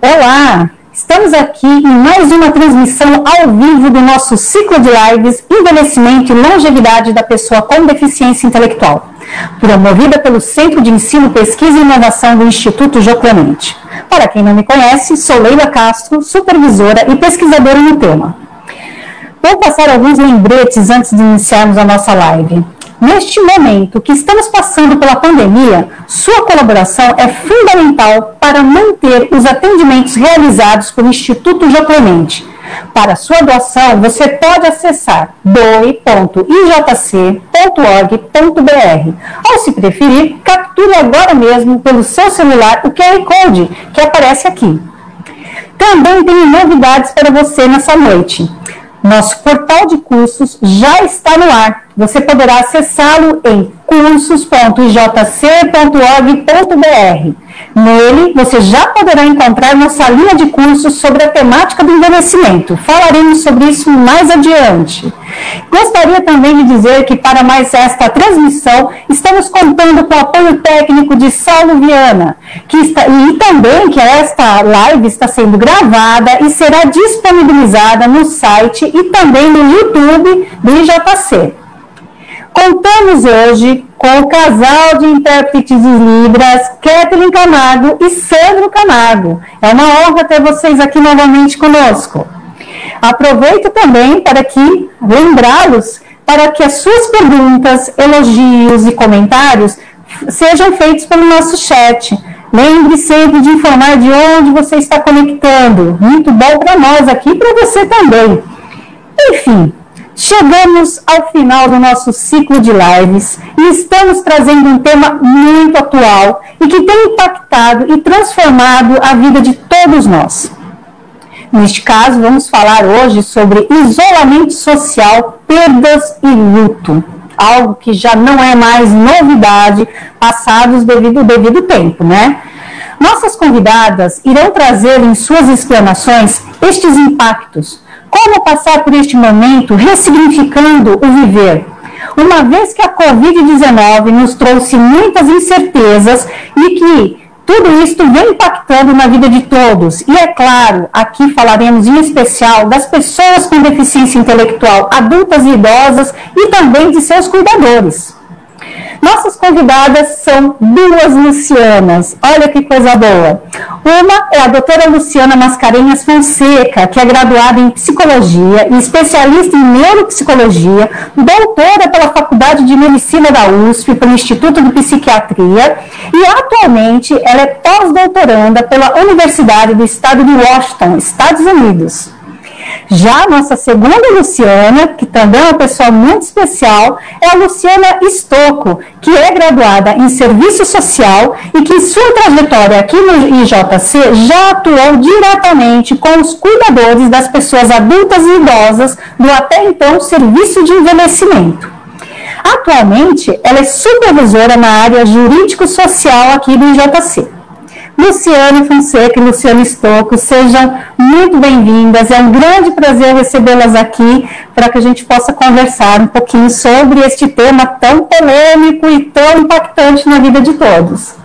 Olá! Estamos aqui em mais uma transmissão ao vivo do nosso ciclo de lives Envelhecimento e Longevidade da Pessoa com Deficiência Intelectual, promovida pelo Centro de Ensino, Pesquisa e Inovação do Instituto Jô Clemente. Para quem não me conhece, sou Leila Castro, supervisora e pesquisadora no tema. Vou passar alguns lembretes antes de iniciarmos a nossa live. Neste momento que estamos passando pela pandemia, sua colaboração é fundamental para manter os atendimentos realizados pelo Instituto Jô Clemente. Para sua doação, você pode acessar doe.ijc.org.br ou, se preferir, capture agora mesmo pelo seu celular o QR Code que aparece aqui. Também tenho novidades para você nessa noite. Nosso portal de cursos já está no ar. Você poderá acessá-lo em cursos.ijc.org.br. Nele, você já poderá encontrar nossa linha de cursos sobre a temática do envelhecimento. Falaremos sobre isso mais adiante. Gostaria também de dizer que para mais esta transmissão, estamos contando com o apoio técnico de Saulo Viana, e também que esta live está sendo gravada e será disponibilizada no site e também no YouTube do IJC. Contamos hoje com o casal de intérpretes de Libras, Kathleen Camargo e Sandro Camargo. É uma honra ter vocês aqui novamente conosco. Aproveito também para lembrá-los para que as suas perguntas, elogios e comentários sejam feitos pelo nosso chat. Lembre sempre de informar de onde você está conectando. Muito bom para nós aqui e para você também. Enfim, chegamos ao final do nosso ciclo de lives e estamos trazendo um tema muito atual e que tem impactado e transformado a vida de todos nós. Neste caso, vamos falar hoje sobre isolamento social, perdas e luto. Algo que já não é mais novidade, passados devido tempo, né? Nossas convidadas irão trazer em suas explanações estes impactos. Como passar por este momento ressignificando o viver? Uma vez que a Covid-19 nos trouxe muitas incertezas e que tudo isso vem impactando na vida de todos. E é claro, aqui falaremos em especial das pessoas com deficiência intelectual, adultas e idosas, e também de seus cuidadores. Nossas convidadas são duas Lucianas, olha que coisa boa. Uma é a doutora Luciana Mascarenhas Fonseca, que é graduada em Psicologia e especialista em Neuropsicologia, doutora pela Faculdade de Medicina da USP, pelo Instituto de Psiquiatria, e atualmente ela é pós-doutoranda pela Universidade do Estado de Washington, Estados Unidos. Já a nossa segunda Luciana, que também é uma pessoa muito especial, é a Luciana Stocco, que é graduada em Serviço Social e que em sua trajetória aqui no IJC já atuou diretamente com os cuidadores das pessoas adultas e idosas do até então Serviço de Envelhecimento. Atualmente, ela é supervisora na área jurídico-social aqui do IJC. Luciana Fonseca e Luciana Stocco, sejam muito bem-vindas. É um grande prazer recebê-las aqui para que a gente possa conversar um pouquinho sobre este tema tão polêmico e tão impactante na vida de todos.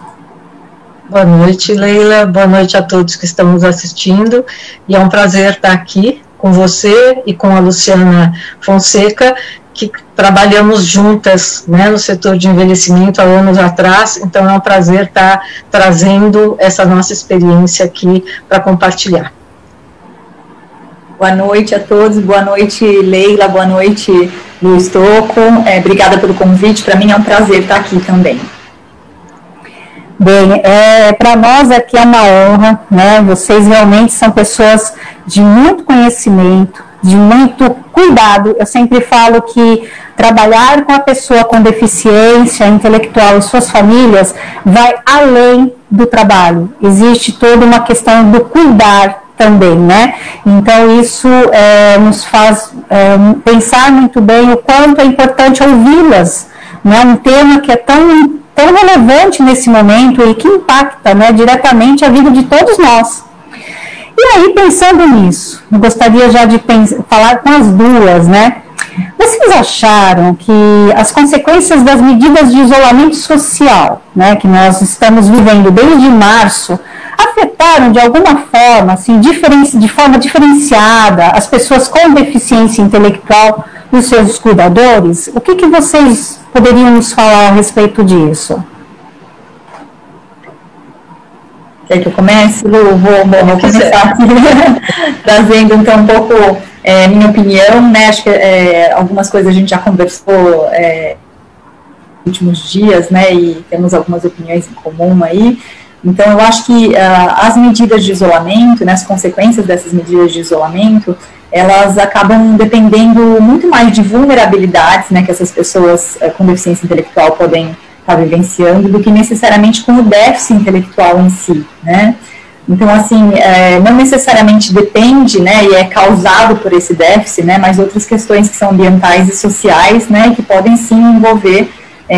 Boa noite, Leila. Boa noite a todos que estão nos assistindo. E é um prazer estar aqui com você e com a Luciana Fonseca, que trabalhamos juntas, né, no setor de envelhecimento há anos atrás, então é um prazer estar trazendo essa nossa experiência aqui para compartilhar. Boa noite a todos, boa noite Leila, boa noite Lu Stocco, obrigada pelo convite, para mim é um prazer estar aqui também. Bem, para nós aqui é uma honra, né, vocês realmente são pessoas de muito conhecimento, de muito cuidado. Eu sempre falo que trabalhar com a pessoa com deficiência intelectual e suas famílias vai além do trabalho. Existe toda uma questão do cuidar também, né? Então isso nos faz pensar muito bem o quanto é importante ouvi-las, né? Um tema que é tão relevante nesse momento e que impacta, né, diretamente a vida de todos nós. E aí, pensando nisso, eu gostaria já de falar com as duas, né? Vocês acharam que as consequências das medidas de isolamento social, né, que nós estamos vivendo desde março, afetaram afetaram de alguma forma, assim, de forma diferenciada, as pessoas com deficiência intelectual e os seus cuidadores? O que vocês poderiam nos falar a respeito disso? Quer que eu comece, Lu? Vou começar aqui, trazendo então um pouco minha opinião, né? Acho que algumas coisas a gente já conversou nos últimos dias, né? E temos algumas opiniões em comum aí. Então, eu acho que as medidas de isolamento, né, as consequências dessas medidas de isolamento, elas acabam dependendo muito mais de vulnerabilidades, né, que essas pessoas com deficiência intelectual podem estar vivenciando, do que necessariamente com o déficit intelectual em si, né. Então, assim, não necessariamente depende, né, e é causado por esse déficit, né, mas outras questões que são ambientais e sociais, né, que podem sim envolver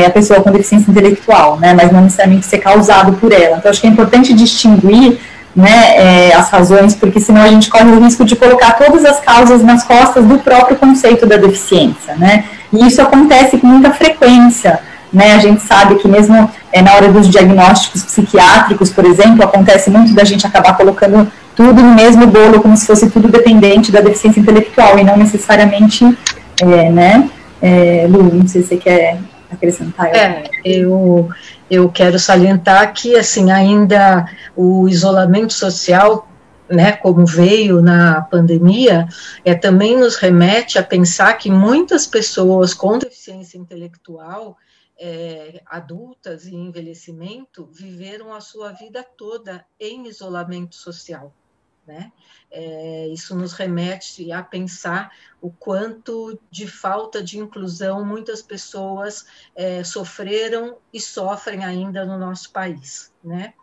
a pessoa com deficiência intelectual, né, mas não necessariamente ser causado por ela. Então, acho que é importante distinguir, né, as razões, porque senão a gente corre o risco de colocar todas as causas nas costas do próprio conceito da deficiência, né, e isso acontece com muita frequência, né, a gente sabe que mesmo na hora dos diagnósticos psiquiátricos, por exemplo, acontece muito da gente acabar colocando tudo no mesmo bolo, como se fosse tudo dependente da deficiência intelectual, e não necessariamente, né, Lu, não sei se você quer acrescentar. Eu quero salientar que, assim, ainda o isolamento social, né, como veio na pandemia, também nos remete a pensar que muitas pessoas com deficiência intelectual, adultas e envelhecimento, viveram a sua vida toda em isolamento social, né? Isso nos remete a pensar o quanto de falta de inclusão muitas pessoas sofreram e sofrem ainda no nosso país, né?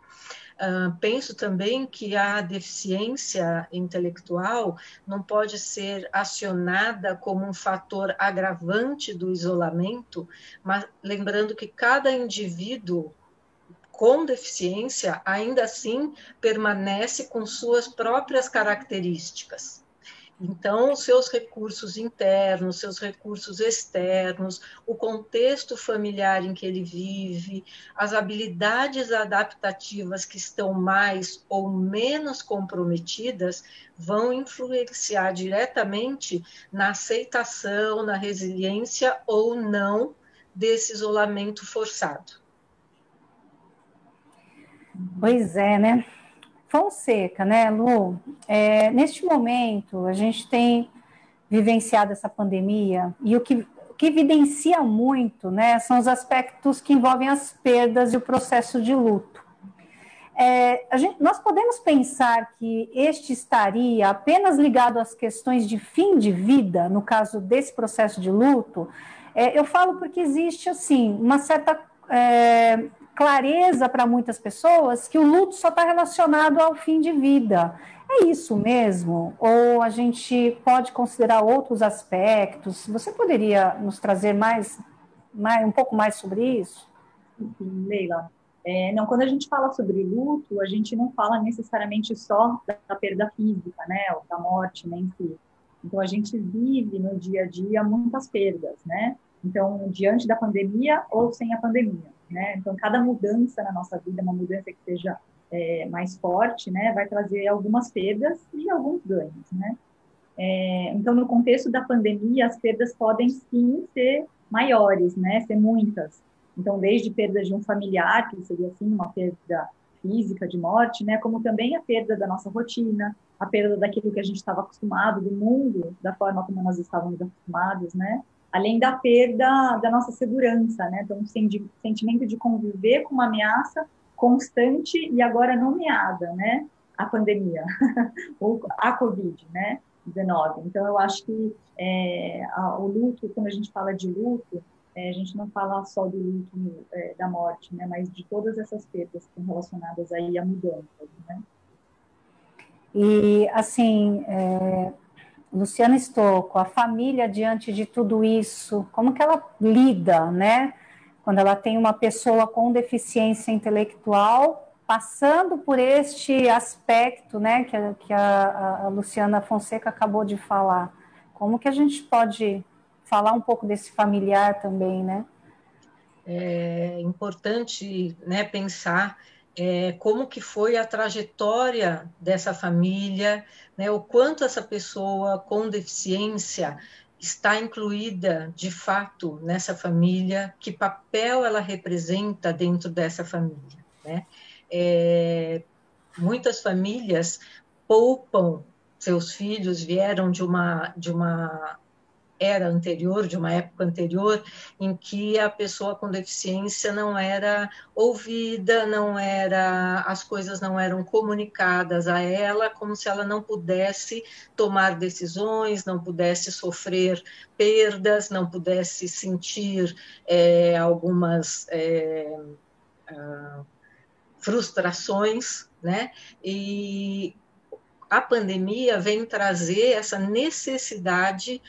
Penso também que a deficiência intelectual não pode ser acionada como um fator agravante do isolamento, mas lembrando que cada indivíduo com deficiência, ainda assim, permanece com suas próprias características. Então, seus recursos internos, seus recursos externos, o contexto familiar em que ele vive, as habilidades adaptativas que estão mais ou menos comprometidas, vão influenciar diretamente na aceitação, na resiliência ou não desse isolamento forçado. Pois é, né? Fonseca, né, Lu? Neste momento, a gente tem vivenciado essa pandemia e o que evidencia muito, né, são os aspectos que envolvem as perdas e o processo de luto. Nós podemos pensar que este estaria apenas ligado às questões de fim de vida, no caso desse processo de luto. Eu falo porque existe, assim, uma certa clareza para muitas pessoas que o luto só está relacionado ao fim de vida. É isso mesmo? Ou a gente pode considerar outros aspectos? Você poderia nos trazer um pouco mais sobre isso? Sim, Leila. Não, quando a gente fala sobre luto, a gente não fala necessariamente só da perda física, né, ou da morte, né, em si. Então, a gente vive no dia a dia muitas perdas, né? Então, diante da pandemia ou sem a pandemia, né? Então, cada mudança na nossa vida, uma mudança que seja mais forte, né, vai trazer algumas perdas e alguns ganhos, né? Então, no contexto da pandemia, as perdas podem sim ser maiores, né? Ser muitas. Então, desde perda de um familiar, que seria assim uma perda física de morte, né? Como também a perda da nossa rotina, a perda daquilo que a gente estava acostumado, do mundo, da forma como nós estávamos acostumados, né? Além da perda da nossa segurança, né? Então, um sentimento de conviver com uma ameaça constante e agora nomeada, né? A pandemia, ou a Covid, né? 19. Então, eu acho que o luto, quando a gente fala de luto, a gente não fala só do luto da morte, né, mas de todas essas perdas que estão relacionadas aí a mudanças, né? E, assim, Luciana Stocco, a família diante de tudo isso, como que ela lida, né? Quando ela tem uma pessoa com deficiência intelectual passando por este aspecto, né, que a Luciana Fonseca acabou de falar. Como que a gente pode falar um pouco desse familiar também, né? É importante, né, pensar como que foi a trajetória dessa família, né, o quanto essa pessoa com deficiência está incluída, de fato, nessa família, que papel ela representa dentro dessa família, né? Muitas famílias poupam seus filhos, vieram de uma era anterior, de uma época anterior, em que a pessoa com deficiência não era ouvida, as coisas não eram comunicadas a ela, como se ela não pudesse tomar decisões, não pudesse sofrer perdas, não pudesse sentir algumas frustrações, né? E a pandemia vem trazer essa necessidade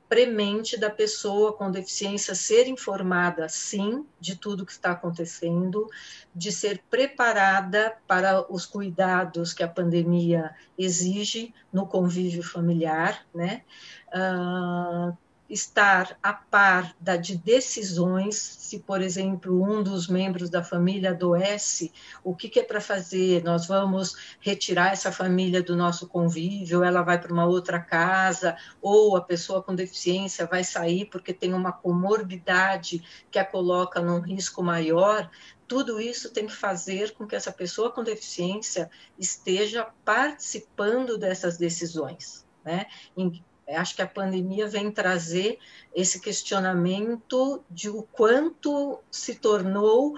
premente da pessoa com deficiência ser informada, sim, de tudo que está acontecendo, de ser preparada para os cuidados que a pandemia exige no convívio familiar, né? Estar a par de decisões, se, por exemplo, um dos membros da família adoece, o que é para fazer? Nós vamos retirar essa família do nosso convívio, ela vai para uma outra casa, ou a pessoa com deficiência vai sair porque tem uma comorbidade que a coloca num risco maior. Tudo isso tem que fazer com que essa pessoa com deficiência esteja participando dessas decisões, né? Acho que a pandemia vem trazer esse questionamento de o quanto se tornou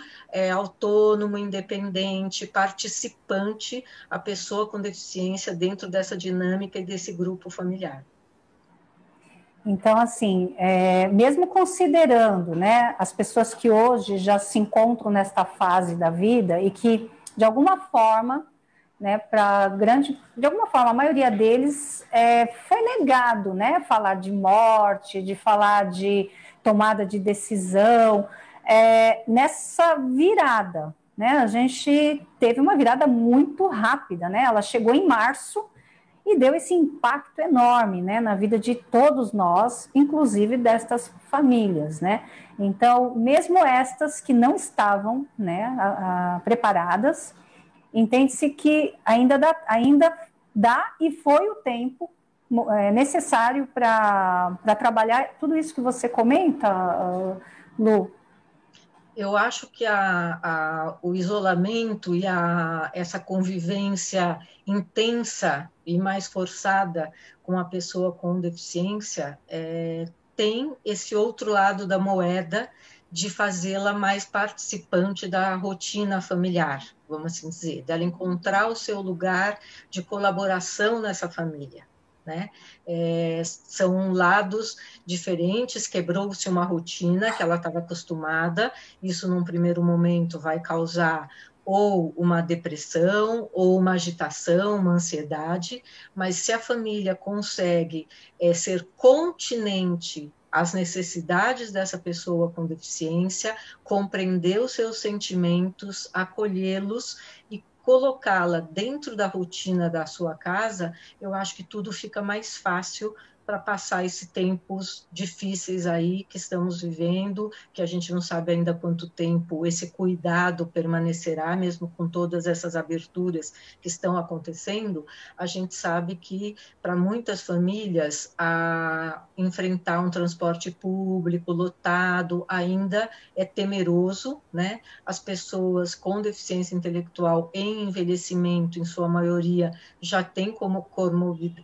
autônomo, independente, participante a pessoa com deficiência dentro dessa dinâmica e desse grupo familiar. Então, assim, mesmo considerando, né, as pessoas que hoje já se encontram nesta fase da vida e que, de alguma forma, né, de alguma forma, a maioria deles foi negado, né, falar de morte, de falar de tomada de decisão, nessa virada, né, a gente teve uma virada muito rápida, né, ela chegou em março e deu esse impacto enorme, né, na vida de todos nós, inclusive destas famílias, né, então, mesmo estas que não estavam, né, preparadas, entende-se que ainda dá e foi o tempo necessário para trabalhar tudo isso que você comenta, Lu. Eu acho que o isolamento e essa convivência intensa e mais forçada com a pessoa com deficiência tem esse outro lado da moeda de fazê-la mais participante da rotina familiar, vamos assim dizer, dela encontrar o seu lugar de colaboração nessa família. Né? São lados diferentes, quebrou-se uma rotina que ela estava acostumada, isso num primeiro momento vai causar ou uma depressão, ou uma agitação, uma ansiedade, mas se a família consegue ser continente às necessidades dessa pessoa com deficiência, compreender os seus sentimentos, acolhê-los e colocá-la dentro da rotina da sua casa, eu acho que tudo fica mais fácil para passar esses tempos difíceis aí que estamos vivendo, que a gente não sabe ainda quanto tempo esse cuidado permanecerá, mesmo com todas essas aberturas que estão acontecendo. A gente sabe que para muitas famílias enfrentar um transporte público lotado ainda é temeroso, né? As pessoas com deficiência intelectual em envelhecimento, em sua maioria, já têm como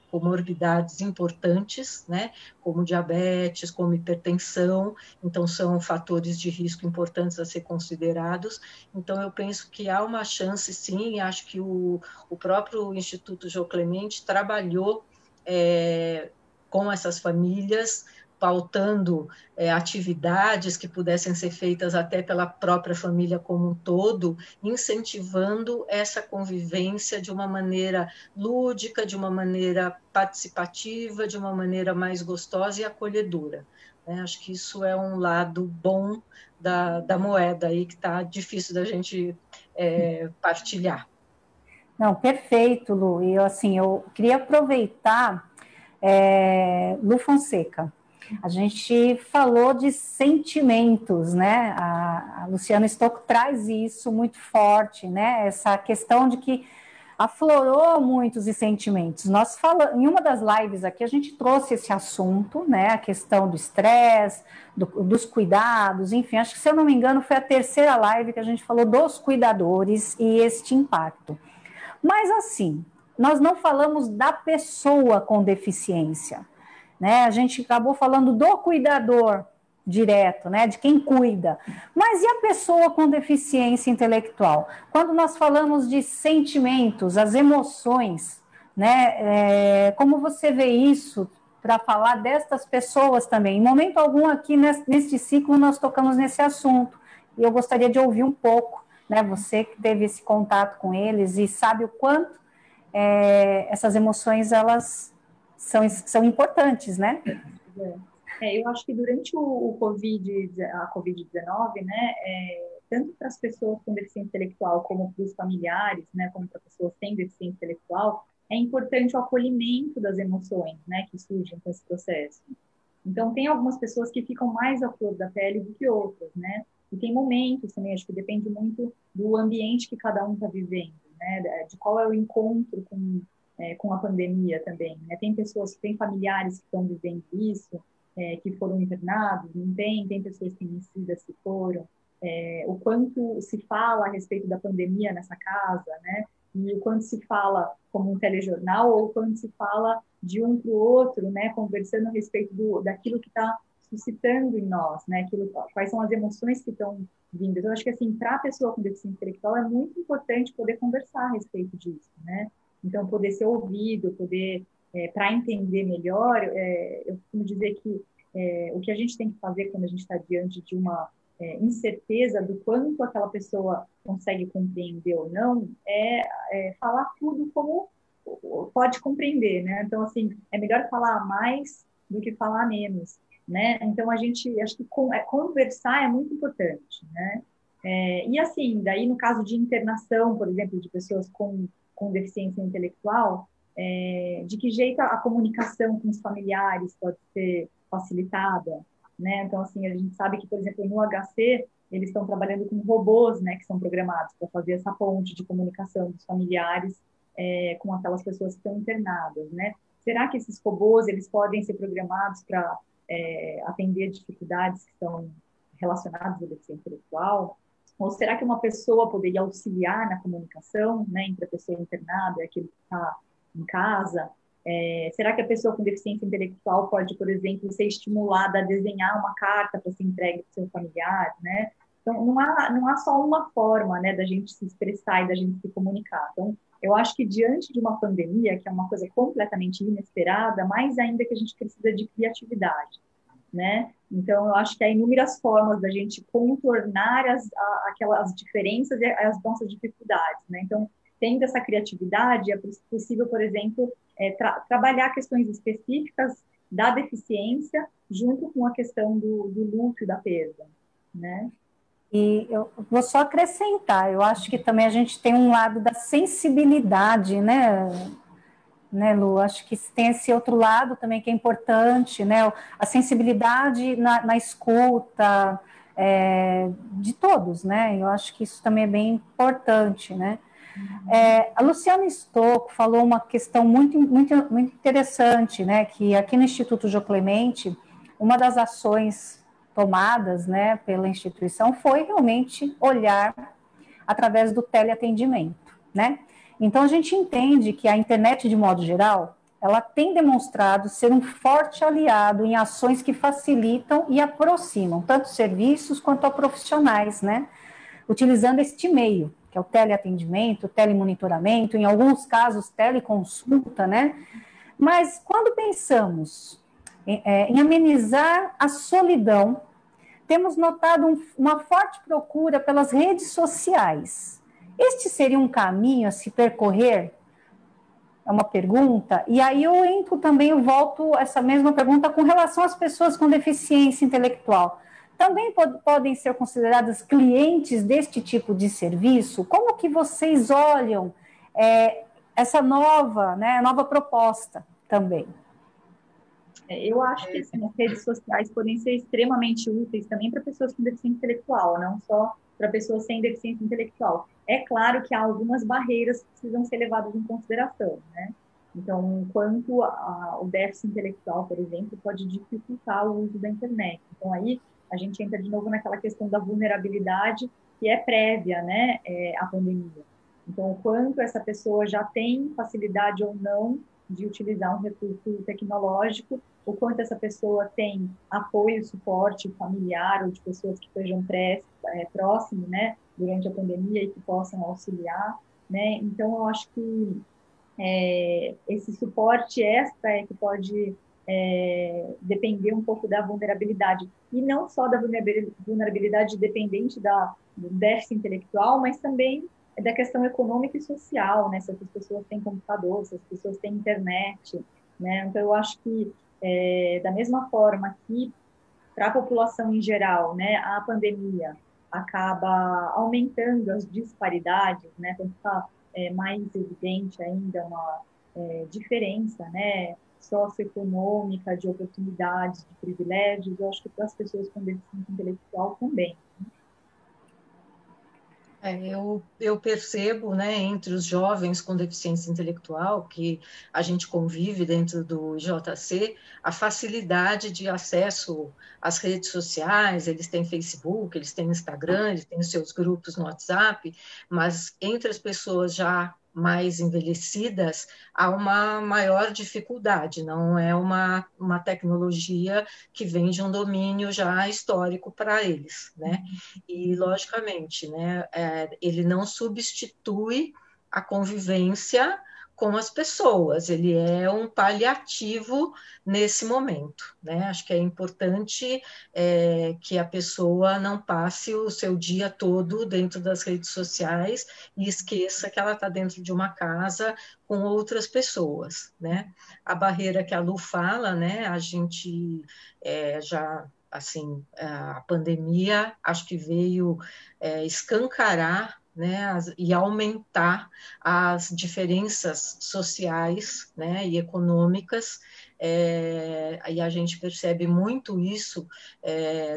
comorbidades importantes, né, como diabetes, como hipertensão, então são fatores de risco importantes a ser considerados. Então eu penso que há uma chance, sim, e acho que o próprio Instituto Jô Clemente trabalhou com essas famílias, pautando atividades que pudessem ser feitas até pela própria família como um todo, incentivando essa convivência de uma maneira lúdica, de uma maneira participativa, de uma maneira mais gostosa e acolhedora. Acho que isso é um lado bom da moeda aí que está difícil da gente partilhar. Não, perfeito, Lu. E assim, eu queria aproveitar, Lu Fonseca, A gente falou de sentimentos, né? A Luciana Stocco traz isso muito forte, né? Essa questão de que aflorou muitos os sentimentos. Nós falamos, em uma das lives aqui, a gente trouxe esse assunto, né? A questão do estresse, dos cuidados, enfim, acho que, se eu não me engano, foi a terceira live que a gente falou dos cuidadores e este impacto. Mas, assim, nós não falamos da pessoa com deficiência, né? A gente acabou falando do cuidador direto, né? De quem cuida. Mas e a pessoa com deficiência intelectual? Quando nós falamos de sentimentos, as emoções, né? Como você vê isso para falar destas pessoas também? Em momento algum aqui neste ciclo nós tocamos nesse assunto e eu gostaria de ouvir um pouco, né? Você que teve esse contato com eles e sabe o quanto essas emoções elas são importantes, né? Eu acho que durante a Covid-19, né, tanto para as pessoas com deficiência intelectual como para os familiares, né, como para pessoas sem deficiência intelectual, é importante o acolhimento das emoções, né, que surgem com esse processo. Então, tem algumas pessoas que ficam mais à flor da pele do que outras, né, e tem momentos também, acho que depende muito do ambiente que cada um está vivendo, né, de qual é o encontro com a pandemia também, né, tem familiares que estão vivendo isso, que foram internados, não tem pessoas conhecidas que foram, o quanto se fala a respeito da pandemia nessa casa, né, e o quanto se fala como um telejornal, ou o quanto se fala de um para o outro, né, conversando a respeito daquilo que está suscitando em nós, né, quais são as emoções que estão vindo. Então, acho que, assim, para a pessoa com deficiência intelectual é muito importante poder conversar a respeito disso, né, então, poder ser ouvido, para entender melhor, eu costumo dizer que o que a gente tem que fazer quando a gente está diante de uma incerteza do quanto aquela pessoa consegue compreender ou não, falar tudo como pode compreender, né? Então, assim, é melhor falar mais do que falar menos, né? Então, acho que conversar é muito importante, né? E, assim, daí, no caso de internação, por exemplo, de pessoas com deficiência intelectual, de que jeito a comunicação com os familiares pode ser facilitada, né? Então, assim, a gente sabe que, por exemplo, no HC, eles estão trabalhando com robôs, né, que são programados para fazer essa ponte de comunicação dos familiares com aquelas pessoas que estão internadas, né? Será que esses robôs, eles podem ser programados para atender dificuldades que estão relacionadas à deficiência intelectual? Ou será que uma pessoa poderia auxiliar na comunicação, né, entre a pessoa internada e aquele que está em casa? Será que a pessoa com deficiência intelectual pode, por exemplo, ser estimulada a desenhar uma carta para ser entregue para o seu familiar, né? Então, não há só uma forma, né, da gente se expressar e da gente se comunicar. Então, eu acho que diante de uma pandemia, que é uma coisa completamente inesperada, mais ainda que a gente precisa de criatividade, né? Então, eu acho que há inúmeras formas da gente contornar aquelas diferenças e as nossas dificuldades, né? Então, tendo essa criatividade, é possível, por exemplo, trabalhar questões específicas da deficiência junto com a questão do luto e da perda, né? E eu vou só acrescentar, eu acho que também a gente tem um lado da sensibilidade, né, Lu? Acho que tem esse outro lado também que é importante, né? A sensibilidade na escuta de todos, né? Eu acho que isso também é bem importante, né? A Luciana Stocco falou uma questão muito, muito, muito interessante, né? Que aqui no Instituto Jô Clemente, uma das ações tomadas, né, pela instituição foi realmente olhar através do teleatendimento, né? Então, a gente entende que a internet, de modo geral, ela tem demonstrado ser um forte aliado em ações que facilitam e aproximam tanto serviços quanto a profissionais, né? Utilizando este meio, que é o teleatendimento, o telemonitoramento, em alguns casos, teleconsulta, né? Mas quando pensamos em amenizar a solidão, temos notado uma forte procura pelas redes sociais. Este seria um caminho a se percorrer? É uma pergunta. E aí eu volto essa mesma pergunta com relação às pessoas com deficiência intelectual. Também podem ser consideradas clientes deste tipo de serviço? Como que vocês olham essa nova proposta também? Eu acho que assim, as redes sociais podem ser extremamente úteis também para pessoas com deficiência intelectual, não só para pessoas sem deficiência intelectual. É claro que há algumas barreiras que precisam ser levadas em consideração, né? Então, quanto o déficit intelectual, por exemplo, pode dificultar o uso da internet. Então, aí a gente entra de novo naquela questão da vulnerabilidade que é prévia, né, à pandemia. Então, o quanto essa pessoa já tem facilidade ou não de utilizar um recurso tecnológico, o quanto essa pessoa tem apoio, suporte familiar ou de pessoas que estejam próximo, né, durante a pandemia e que possam auxiliar, né? Então, eu acho que esse suporte extra é que pode depender um pouco da vulnerabilidade. E não só da vulnerabilidade dependente do déficit intelectual, mas também da questão econômica e social, né? Se as pessoas têm computador, se as pessoas têm internet, né? Então, eu acho que, da mesma forma que para a população em geral, né, a pandemia acaba aumentando as disparidades, né, então fica mais evidente ainda uma diferença, né, socioeconômica, de oportunidades, de privilégios, eu acho que para as pessoas com deficiência intelectual também. Eu percebo, né, entre os jovens com deficiência intelectual, que a gente convive dentro do JC, a facilidade de acesso às redes sociais, eles têm Facebook, eles têm Instagram, eles têm os seus grupos no WhatsApp, mas entre as pessoas já mais envelhecidas, há uma maior dificuldade, não é uma tecnologia que vem de um domínio já histórico para eles, né? E, logicamente, né, ele não substitui a convivência com as pessoas, ele é um paliativo nesse momento, né? Acho que é importante que a pessoa não passe o seu dia todo dentro das redes sociais e esqueça que ela está dentro de uma casa com outras pessoas, né? A barreira que a Lu fala, né? A gente já assim, a pandemia acho que veio escancarar, né, e aumentar as diferenças sociais, né, e econômicas, e a gente percebe muito isso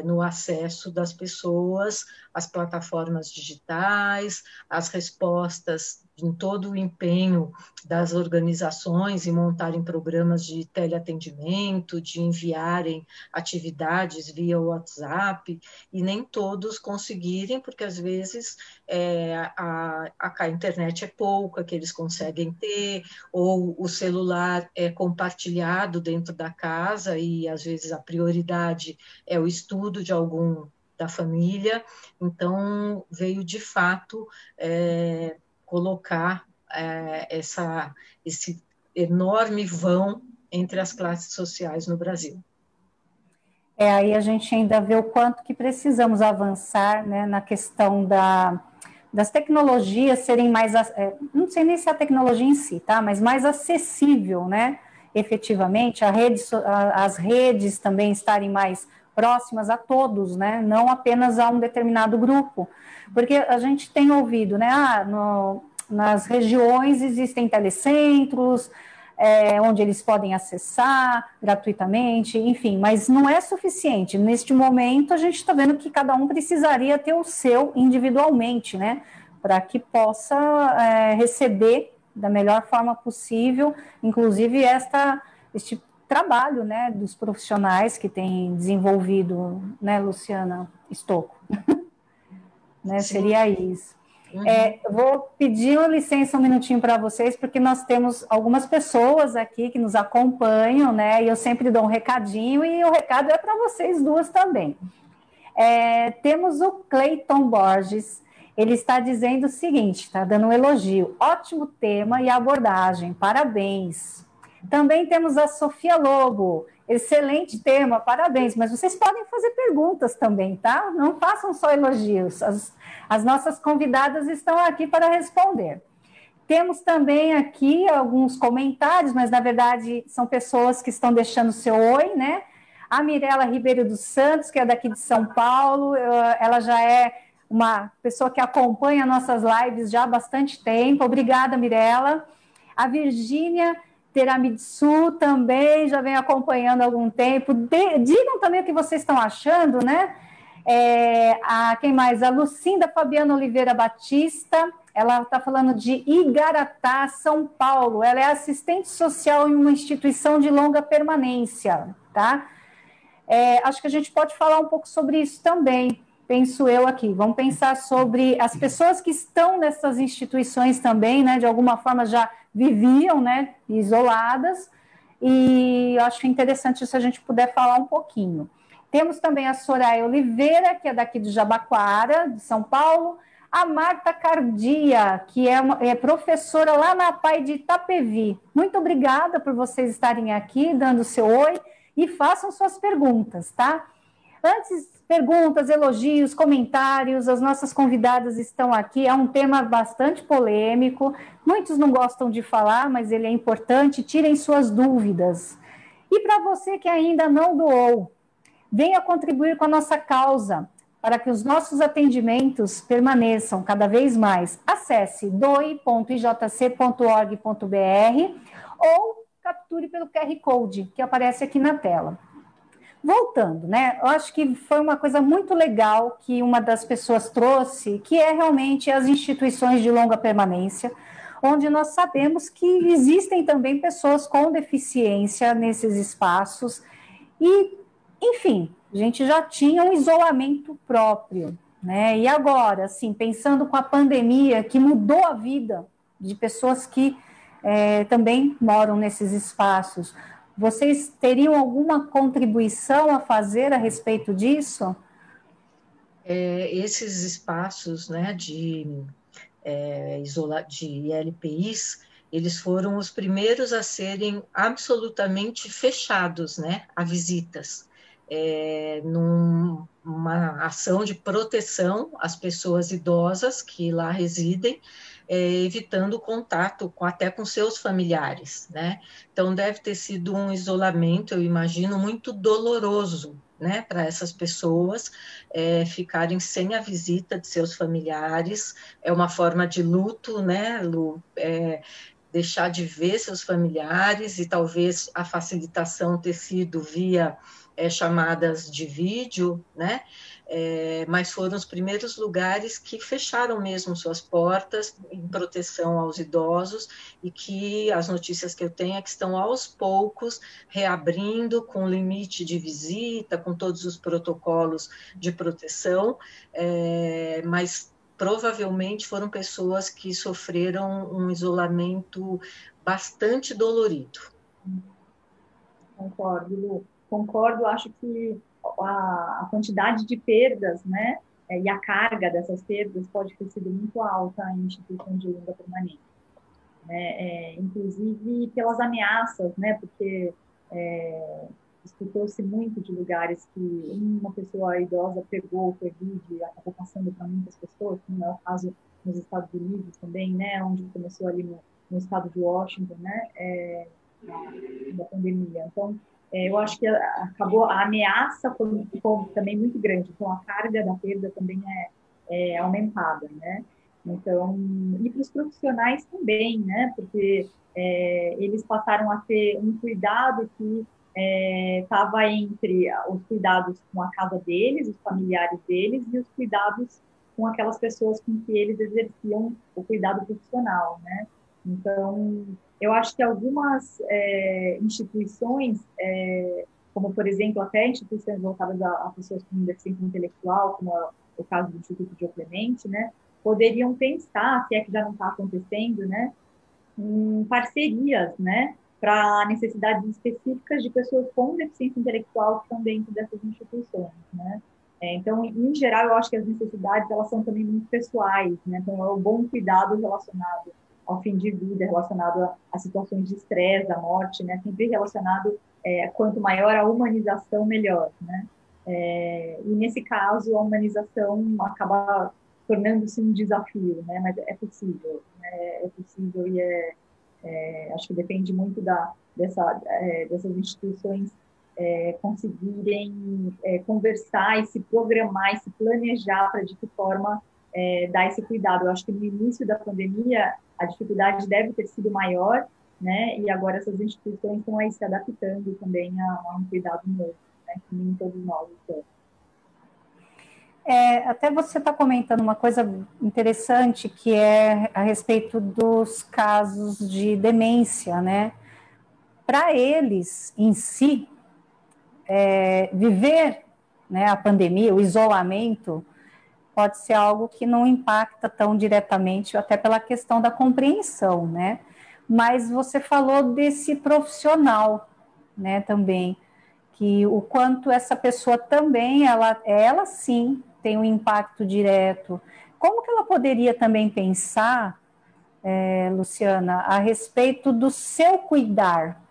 no acesso das pessoas às plataformas digitais, às respostas em todo o empenho das organizações em montarem programas de teleatendimento, de enviarem atividades via WhatsApp, e nem todos conseguirem, porque às vezes a internet é pouca que eles conseguem ter, ou o celular é compartilhado dentro da casa, e às vezes a prioridade é o estudo de algum da família, então veio de fato colocar esse enorme vão entre as classes sociais no Brasil. Aí a gente ainda vê o quanto que precisamos avançar, né, na questão das tecnologias serem mais, não sei nem se é a tecnologia em si, tá, mas mais acessível, né, efetivamente, as redes também estarem mais próximas a todos, né, não apenas a um determinado grupo, porque a gente tem ouvido, né, nas regiões existem telecentros, onde eles podem acessar gratuitamente, enfim, mas não é suficiente. Neste momento, a gente está vendo que cada um precisaria ter o seu individualmente, né, para que possa receber da melhor forma possível, inclusive este trabalho, né, dos profissionais que têm desenvolvido, né, Luciana Stocco, né, seria isso. Uhum. Eu vou pedir uma licença um minutinho para vocês, porque nós temos algumas pessoas aqui que nos acompanham, né? E eu sempre dou um recadinho, e o recado é para vocês duas também. Temos o Cleiton Borges, ele está dizendo o seguinte, está dando um elogio: ótimo tema e abordagem, parabéns. Também temos a Sofia Lobo, excelente tema, parabéns, mas vocês podem fazer perguntas também, tá? Não façam só elogios, as nossas convidadas estão aqui para responder. Temos também aqui alguns comentários, mas na verdade são pessoas que estão deixando seu oi, né? A Mirela Ribeiro dos Santos, que é daqui de São Paulo, ela já é uma pessoa que acompanha nossas lives já há bastante tempo. Obrigada, Mirela. A Virgínia Tiramisu também já vem acompanhando há algum tempo. Digam também o que vocês estão achando, né? Quem mais? A Lucinda Fabiana Oliveira Batista, ela está falando de Igaratá, São Paulo. Ela é assistente social em uma instituição de longa permanência, tá? Acho que a gente pode falar um pouco sobre isso também, penso eu aqui. Vamos pensar sobre as pessoas que estão nessas instituições também, né? De alguma forma já viviam, né? Isoladas, e eu acho interessante se a gente puder falar um pouquinho. Temos também a Soraya Oliveira, que é daqui de Jabaquara, de São Paulo, a Marta Cardia, que é professora lá na PAI de Itapevi. Muito obrigada por vocês estarem aqui, dando seu oi, e façam suas perguntas, tá? Antes, perguntas, elogios, comentários, as nossas convidadas estão aqui, é um tema bastante polêmico, muitos não gostam de falar, mas ele é importante, tirem suas dúvidas. E para você que ainda não doou, venha contribuir com a nossa causa, para que os nossos atendimentos permaneçam cada vez mais. Acesse doe.ijc.org.br ou capture pelo QR Code que aparece aqui na tela. Voltando, né, eu acho que foi uma coisa muito legal que uma das pessoas trouxe, que é realmente as instituições de longa permanência, onde nós sabemos que existem também pessoas com deficiência nesses espaços e, enfim, a gente já tinha um isolamento próprio, né, e agora, assim, pensando com a pandemia que mudou a vida de pessoas que também moram nesses espaços, vocês teriam alguma contribuição a fazer a respeito disso? Esses espaços, né, de LPIs, eles foram os primeiros a serem absolutamente fechados, né, a visitas, numa ação de proteção às pessoas idosas que lá residem, evitando o contato até com seus familiares, né? Então deve ter sido um isolamento, eu imagino, muito doloroso, né, para essas pessoas ficarem sem a visita de seus familiares. É uma forma de luto, né, Lu? Deixar de ver seus familiares, e talvez a facilitação ter sido via chamadas de vídeo, né? Mas foram os primeiros lugares que fecharam mesmo suas portas em proteção aos idosos, e que as notícias que eu tenho é que estão aos poucos reabrindo com limite de visita, com todos os protocolos de proteção, mas provavelmente foram pessoas que sofreram um isolamento bastante dolorido. Concordo, Lu. Concordo, acho que a quantidade de perdas, né, e a carga dessas perdas pode ter sido muito alta em instituições de longa permanência, né, inclusive pelas ameaças, né, porque escutou-se muito de lugares que uma pessoa idosa pegou o Covid e acabou passando para muitas pessoas, como é o caso nos Estados Unidos também, né, onde começou ali no estado de Washington, né, da pandemia. Então, eu acho que acabou, a ameaça ficou também muito grande, então a carga da perda também é aumentada, né? Então, e para os profissionais também, né? Porque eles passaram a ter um cuidado que estava entre os cuidados com a casa deles, os familiares deles, e os cuidados com aquelas pessoas com que eles exerciam o cuidado profissional, né? Então, eu acho que algumas instituições, como, por exemplo, até instituições voltadas a pessoas com deficiência intelectual, como o caso do Instituto João Clemente, né, poderiam pensar, se é que já não está acontecendo, né, em parcerias, né, para necessidades específicas de pessoas com deficiência intelectual que estão dentro dessas instituições, né. Então, em geral, eu acho que as necessidades, elas são também muito pessoais, né, então é o bom cuidado relacionado ao fim de vida, relacionado a situações de estresse, a morte, né, sempre relacionado, quanto maior a humanização, melhor, né, e nesse caso a humanização acaba tornando-se um desafio, né, mas é possível, né, e acho que depende muito dessas instituições conseguirem conversar e se programar e se planejar para de que forma dar esse cuidado. Eu acho que no início da pandemia a dificuldade deve ter sido maior, né? E agora essas instituições estão aí se adaptando também a um cuidado novo, né? Que nem todos nós estamos. Até você está comentando uma coisa interessante, que é a respeito dos casos de demência, né? Para eles em si, viver, né, a pandemia, o isolamento, pode ser algo que não impacta tão diretamente, até pela questão da compreensão, né? Mas você falou desse profissional, né, também, que o quanto essa pessoa também, ela sim tem um impacto direto. Como que ela poderia também pensar, Luciana, a respeito do seu cuidar?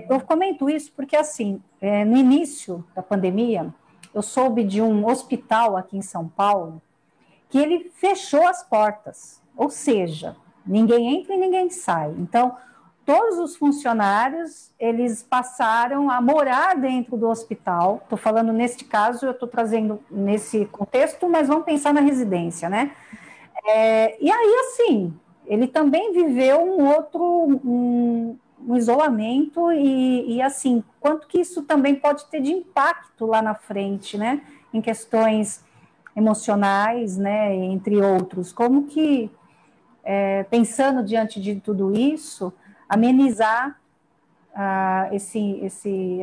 Eu comento isso porque, assim, no início da pandemia, eu soube de um hospital aqui em São Paulo que ele fechou as portas, ou seja, ninguém entra e ninguém sai. Então, todos os funcionários, eles passaram a morar dentro do hospital. Estou falando neste caso, eu estou trazendo nesse contexto, mas vamos pensar na residência, né? E aí, assim, ele também viveu um isolamento e, assim, quanto que isso também pode ter de impacto lá na frente, né? Em questões emocionais, né? Entre outros. Como que, pensando diante de tudo isso, amenizar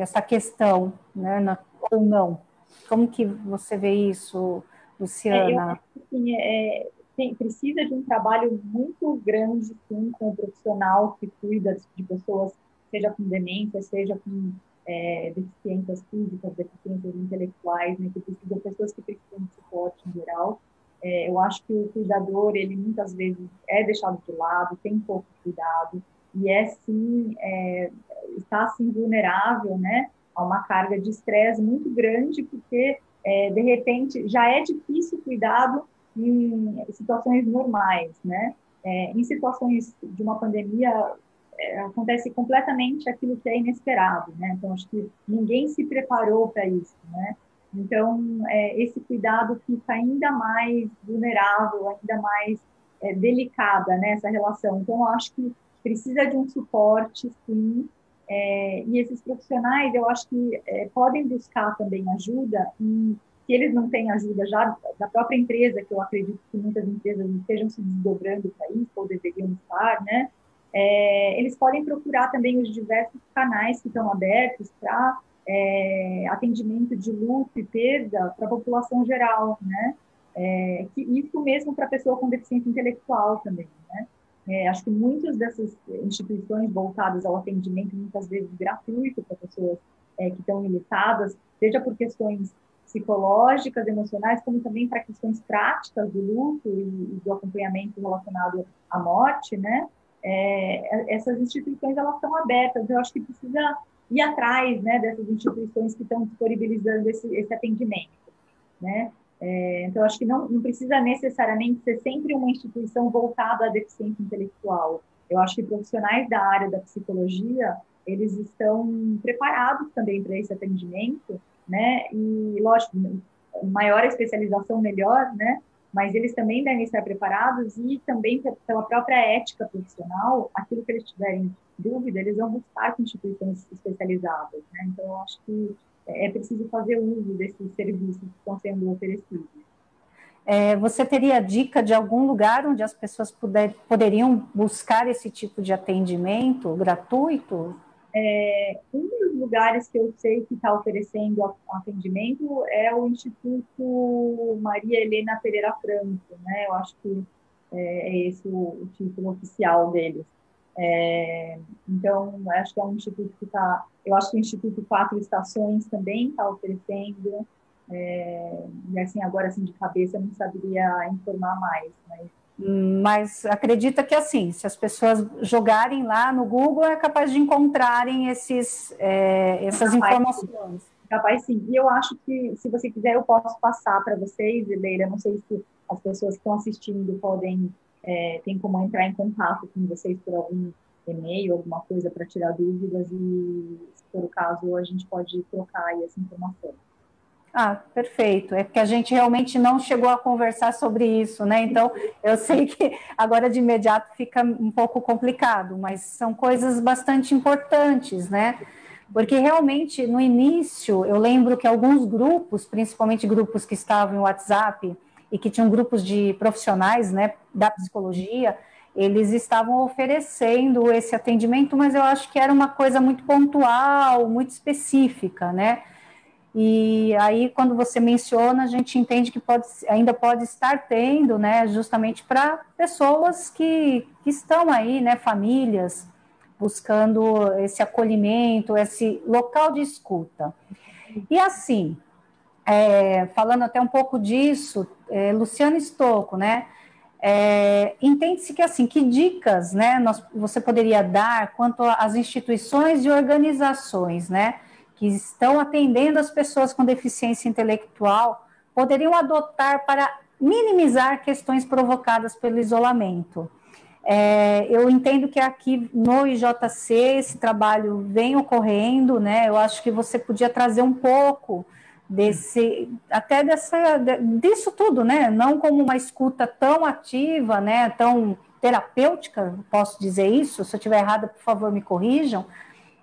essa questão, né? Ou não? Como que você vê isso, Eu Luciana? acho que assim, precisa de um trabalho muito grande, sim, com o profissional que cuida de pessoas, seja com demência, seja com deficiências físicas, deficiências intelectuais, né, que precisam, pessoas que precisam de suporte em geral. Eu acho que o cuidador, ele muitas vezes é deixado de lado, tem pouco cuidado, e sim, está assim vulnerável, né, a uma carga de estresse muito grande, porque de repente, já é difícil cuidado em situações normais, né? Em situações de uma pandemia, acontece completamente aquilo que é inesperado, né? Então, acho que ninguém se preparou para isso, né? Então, esse cuidado fica ainda mais vulnerável, ainda mais delicada, né, essa relação. Então, eu acho que precisa de um suporte, sim, e esses profissionais, eu acho que podem buscar também ajuda, e se eles não têm ajuda já da própria empresa, que eu acredito que muitas empresas estejam se desdobrando para isso, ou deveriam estar, né? Eles podem procurar também os diversos canais que estão abertos para atendimento de luto e perda para a população geral, né? Isso mesmo para a pessoa com deficiência intelectual também, né? Acho que muitas dessas instituições voltadas ao atendimento, muitas vezes gratuito para pessoas que estão limitadas, seja por questões psicológicas, emocionais, como também para questões práticas do luto e do acompanhamento relacionado à morte, né? Essas instituições, elas estão abertas. Eu acho que precisa ir atrás, né, dessas instituições que estão disponibilizando esse atendimento, né? Então, acho que não precisa necessariamente ser sempre uma instituição voltada à deficiência intelectual. Eu acho que profissionais da área da psicologia, eles estão preparados também para esse atendimento, né? E, lógico, maior a especialização, melhor, né? Mas eles também devem estar preparados e também pela própria ética profissional, aquilo que eles tiverem dúvida, eles vão buscar com instituições especializadas, né? Então, eu acho que é preciso fazer uso desses serviços que estão sendo oferecidos. Você teria dica de algum lugar onde as pessoas poderiam buscar esse tipo de atendimento gratuito? Um dos lugares que eu sei que está oferecendo atendimento é o Instituto Maria Helena Pereira Franco, né? Eu acho que é esse o título oficial deles. Então, acho que é um instituto que está. Eu acho que o Instituto Quatro Estações também está oferecendo. E assim, agora assim, de cabeça, eu não saberia informar mais, Mas acredita que, assim, se as pessoas jogarem lá no Google, é capaz de encontrarem essas informações. capaz sim. E eu acho que, se você quiser, eu posso passar para vocês, Leila. Não sei se as pessoas que estão assistindo podem, tem como entrar em contato com vocês por algum e-mail, alguma coisa para tirar dúvidas, e se for o caso, a gente pode trocar aí essa informação. Ah, perfeito. É porque a gente realmente não chegou a conversar sobre isso, né? Então, eu sei que agora de imediato fica um pouco complicado, mas são coisas bastante importantes, né? Porque realmente, no início, eu lembro que alguns grupos, principalmente grupos que estavam em WhatsApp e que tinham grupos de profissionais, né, da psicologia, eles estavam oferecendo esse atendimento, mas eu acho que era uma coisa muito pontual, muito específica, né? E aí, quando você menciona, a gente entende que ainda pode estar tendo, né, justamente para pessoas que estão aí, né, famílias, buscando esse acolhimento, esse local de escuta. E assim, falando até um pouco disso, Luciana Stocco, né, entende-se que assim, que dicas, né, você poderia dar quanto às instituições e organizações, né, que estão atendendo as pessoas com deficiência intelectual, poderiam adotar para minimizar questões provocadas pelo isolamento. Eu entendo que aqui no IJC esse trabalho vem ocorrendo, né? Eu acho que você podia trazer um pouco disso tudo, né? Não como uma escuta tão ativa, né? Tão terapêutica, posso dizer isso? Se eu estiver errada, por favor, me corrijam.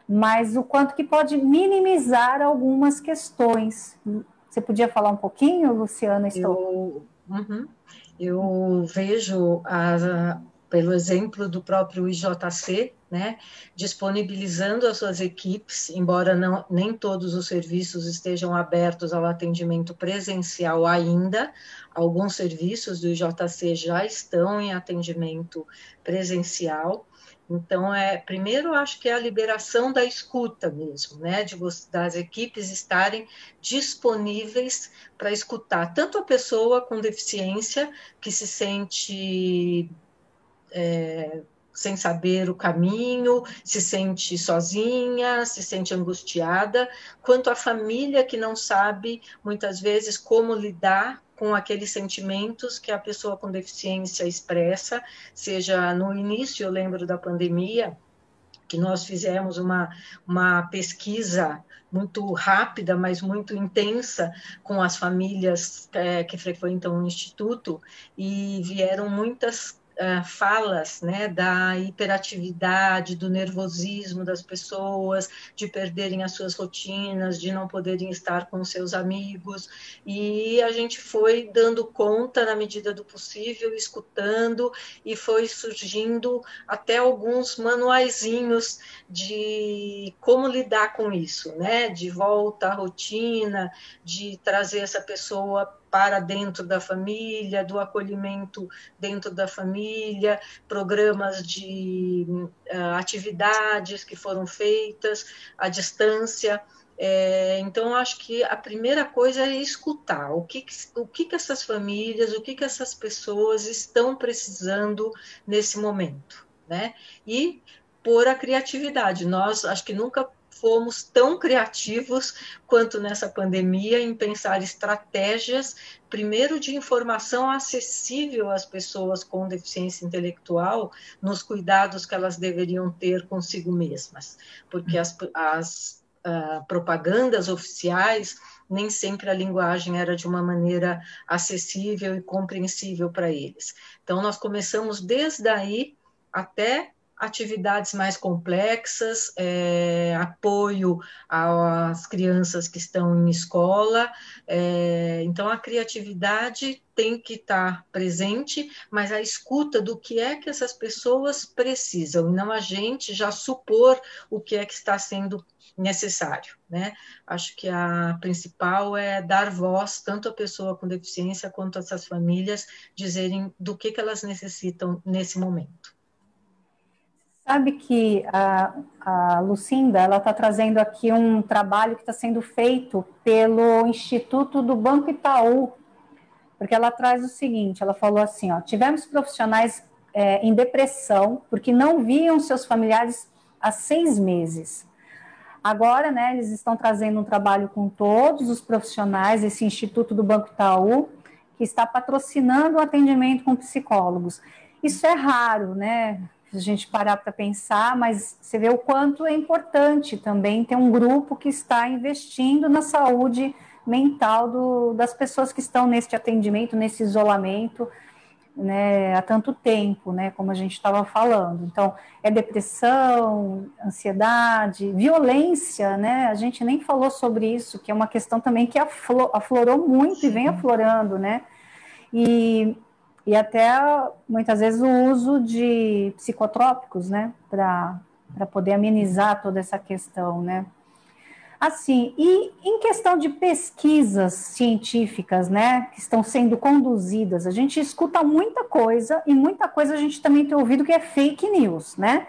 Mas o quanto que pode minimizar algumas questões. Você podia falar um pouquinho, Luciana? Eu vejo pelo exemplo do próprio IJC, né, disponibilizando as suas equipes, embora nem todos os serviços estejam abertos ao atendimento presencial ainda, alguns serviços do IJC já estão em atendimento presencial. Então, primeiro, eu acho que é a liberação da escuta mesmo, né, das equipes estarem disponíveis para escutar tanto a pessoa com deficiência, que se sente sem saber o caminho, se sente sozinha, se sente angustiada, quanto a família que não sabe, muitas vezes, como lidar com aqueles sentimentos que a pessoa com deficiência expressa, seja no início, eu lembro da pandemia, que nós fizemos uma pesquisa muito rápida, mas muito intensa, com as famílias que frequentam o Instituto, e vieram muitas falas, né, da hiperatividade, do nervosismo das pessoas, de perderem as suas rotinas, de não poderem estar com seus amigos, e a gente foi dando conta, na medida do possível, escutando, e foi surgindo até alguns manuaizinhos de como lidar com isso, né? De volta à rotina, de trazer essa pessoa para dentro da família, do acolhimento dentro da família, programas de atividades que foram feitas à distância. Então, acho que a primeira coisa é escutar o que essas famílias, o que essas pessoas estão precisando nesse momento, né? E por a criatividade. Nós, acho que nunca fomos tão criativos quanto nessa pandemia em pensar estratégias, primeiro de informação acessível às pessoas com deficiência intelectual, nos cuidados que elas deveriam ter consigo mesmas, porque as propagandas oficiais, nem sempre a linguagem era de uma maneira acessível e compreensível para eles. Então, nós começamos desde aí até atividades mais complexas, apoio às crianças que estão em escola, então a criatividade tem que estar presente, mas a escuta do que é que essas pessoas precisam, e não a gente já supor o que é que está sendo necessário, né? Acho que a principal é dar voz tanto à pessoa com deficiência quanto a essas famílias dizerem do que elas necessitam nesse momento. Sabe que a Lucinda, ela está trazendo aqui um trabalho que está sendo feito pelo Instituto do Banco Itaú, porque ela traz o seguinte, ela falou assim, ó, tivemos profissionais em depressão, porque não viam seus familiares há 6 meses. Agora, né, eles estão trazendo um trabalho com todos os profissionais, esse Instituto do Banco Itaú, que está patrocinando o atendimento com psicólogos. Isso é raro, né? Se a gente parar para pensar, mas você vê o quanto é importante também ter um grupo que está investindo na saúde mental das pessoas que estão neste atendimento, nesse isolamento, né, há tanto tempo, né, como a gente estava falando. Então, é depressão, ansiedade, violência, né, a gente nem falou sobre isso, que é uma questão também que aflorou muito. Sim. E vem aflorando, né, e até, muitas vezes, o uso de psicotrópicos, né, para poder amenizar toda essa questão, né. Assim, e em questão de pesquisas científicas, né, que estão sendo conduzidas, a gente escuta muita coisa, e muita coisa a gente também tem ouvido que é fake news, né?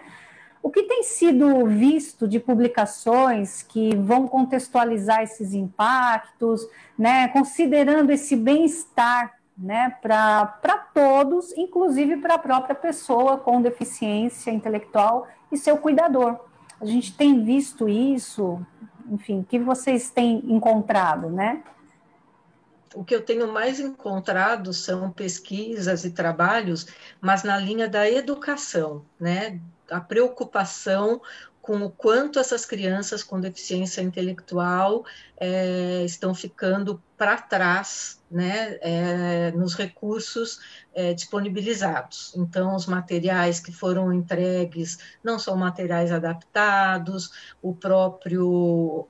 O que tem sido visto de publicações que vão contextualizar esses impactos, né, considerando esse bem-estar, né, para todos, inclusive para a própria pessoa com deficiência intelectual e seu cuidador. A gente tem visto isso, enfim, o que vocês têm encontrado, né? O que eu tenho mais encontrado são pesquisas e trabalhos, mas na linha da educação, né? A preocupação com o quanto essas crianças com deficiência intelectual estão ficando para trás, né, nos recursos disponibilizados. Então, os materiais que foram entregues não são materiais adaptados, o próprio,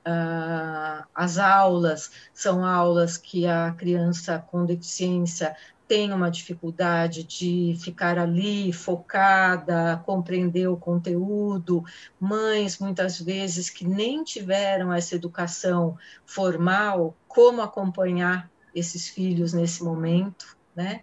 as aulas são aulas que a criança com deficiência tem uma dificuldade de ficar ali focada, compreender o conteúdo, mães, muitas vezes, que nem tiveram essa educação formal, como acompanhar esses filhos nesse momento, né?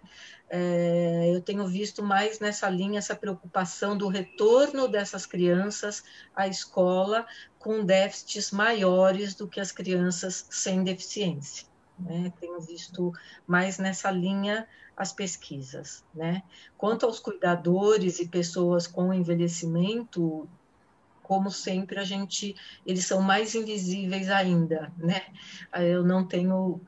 Eu tenho visto mais nessa linha essa preocupação do retorno dessas crianças à escola com déficits maiores do que as crianças sem deficiência. Né? Tenho visto mais nessa linha as pesquisas, né? Quanto aos cuidadores e pessoas com envelhecimento, como sempre, eles são mais invisíveis ainda, né? Eu não tenho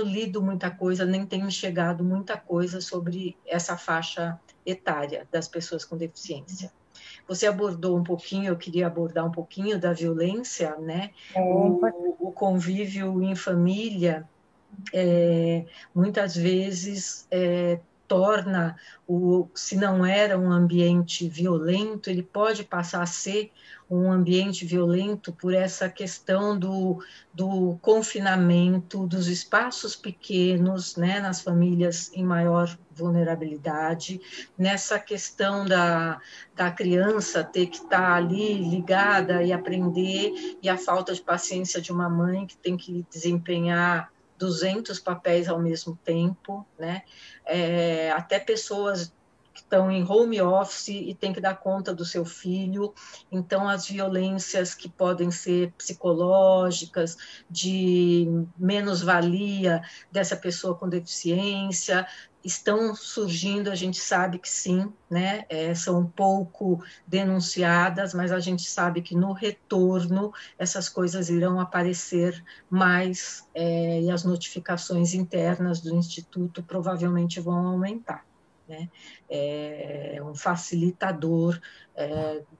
lido muita coisa, nem tenho chegado muita coisa sobre essa faixa etária das pessoas com deficiência. Você abordou um pouquinho, eu queria abordar um pouquinho da violência, né? O convívio em família, muitas vezes torna se não era um ambiente violento, ele pode passar a ser um ambiente violento por essa questão do confinamento, dos espaços pequenos, né, nas famílias em maior vulnerabilidade, nessa questão da criança ter que estar ali ligada e aprender, e a falta de paciência de uma mãe que tem que desempenhar 200 papéis ao mesmo tempo, né? Até pessoas que estão em home office e tem que dar conta do seu filho, então as violências que podem ser psicológicas, de menos-valia dessa pessoa com deficiência, estão surgindo, a gente sabe que sim, né, são um pouco denunciadas, mas a gente sabe que no retorno essas coisas irão aparecer mais, e as notificações internas do Instituto provavelmente vão aumentar, né, um facilitador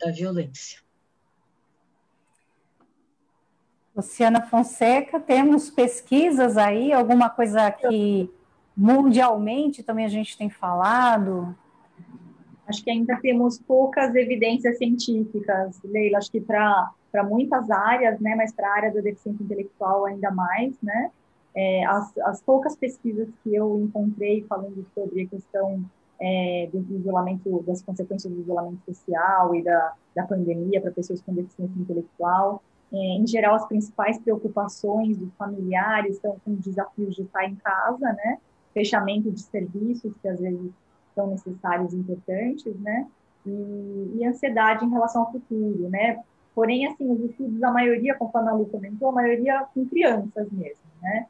da violência. Luciana Fonseca, temos pesquisas aí, alguma coisa que mundialmente também a gente tem falado? Acho que ainda temos poucas evidências científicas, Leila, acho que para muitas áreas, né, mas para a área da deficiência intelectual ainda mais, né, as poucas pesquisas que eu encontrei falando sobre a questão do isolamento, das consequências do isolamento social e da pandemia para pessoas com deficiência intelectual, em geral, as principais preocupações dos familiares estão com desafios de estar em casa, né, fechamento de serviços que às vezes são necessários e importantes, né, e ansiedade em relação ao futuro, né. Porém, assim, os estudos, a maioria, conforme a Lu comentou, a maioria com crianças mesmo, né.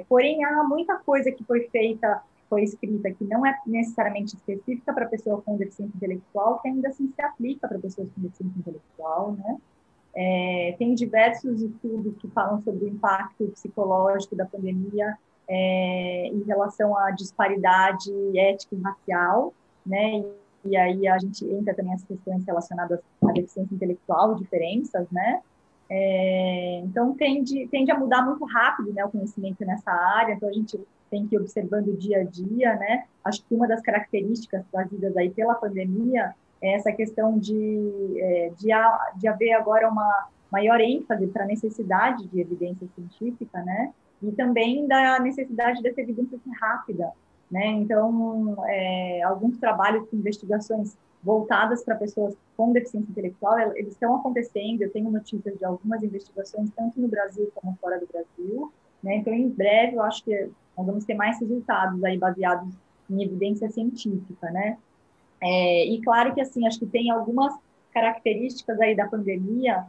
Porém, há muita coisa que foi escrita, que não é necessariamente específica para pessoa com deficiência intelectual, que ainda assim se aplica para pessoas com deficiência intelectual, né. Tem diversos estudos que falam sobre o impacto psicológico da pandemia em relação à disparidade ética e racial, né, e aí a gente entra também as questões relacionadas à deficiência intelectual, diferenças, né, Então, tende a mudar muito rápido, né, o conhecimento nessa área, então a gente tem que ir observando o dia a dia, né? Acho que uma das características trazidas aí pela pandemia é essa questão de haver agora uma maior ênfase para a necessidade de evidência científica, né? E também da necessidade dessa evidência rápida, né? Então, alguns trabalhos com investigações voltadas para pessoas com deficiência intelectual, eles estão acontecendo, eu tenho notícias de algumas investigações, tanto no Brasil como fora do Brasil, né? Então, em breve, eu acho que nós vamos ter mais resultados aí baseados em evidência científica, né? E claro que, assim, acho que tem algumas características aí da pandemia,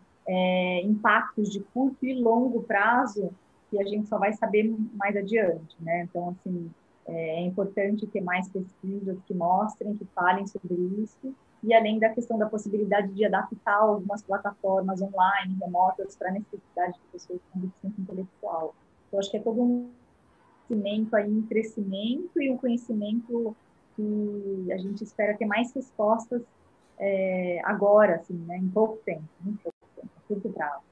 impactos de curto e longo prazo, que a gente só vai saber mais adiante, né? Então, assim, é importante ter mais pesquisas que mostrem, que falem sobre isso, e além da questão da possibilidade de adaptar algumas plataformas online, remotas, para a necessidade de pessoas com deficiência intelectual. Então, acho que é todo um conhecimento aí em crescimento e um conhecimento que a gente espera ter mais respostas agora, assim, né, em pouco tempo, curto prazo.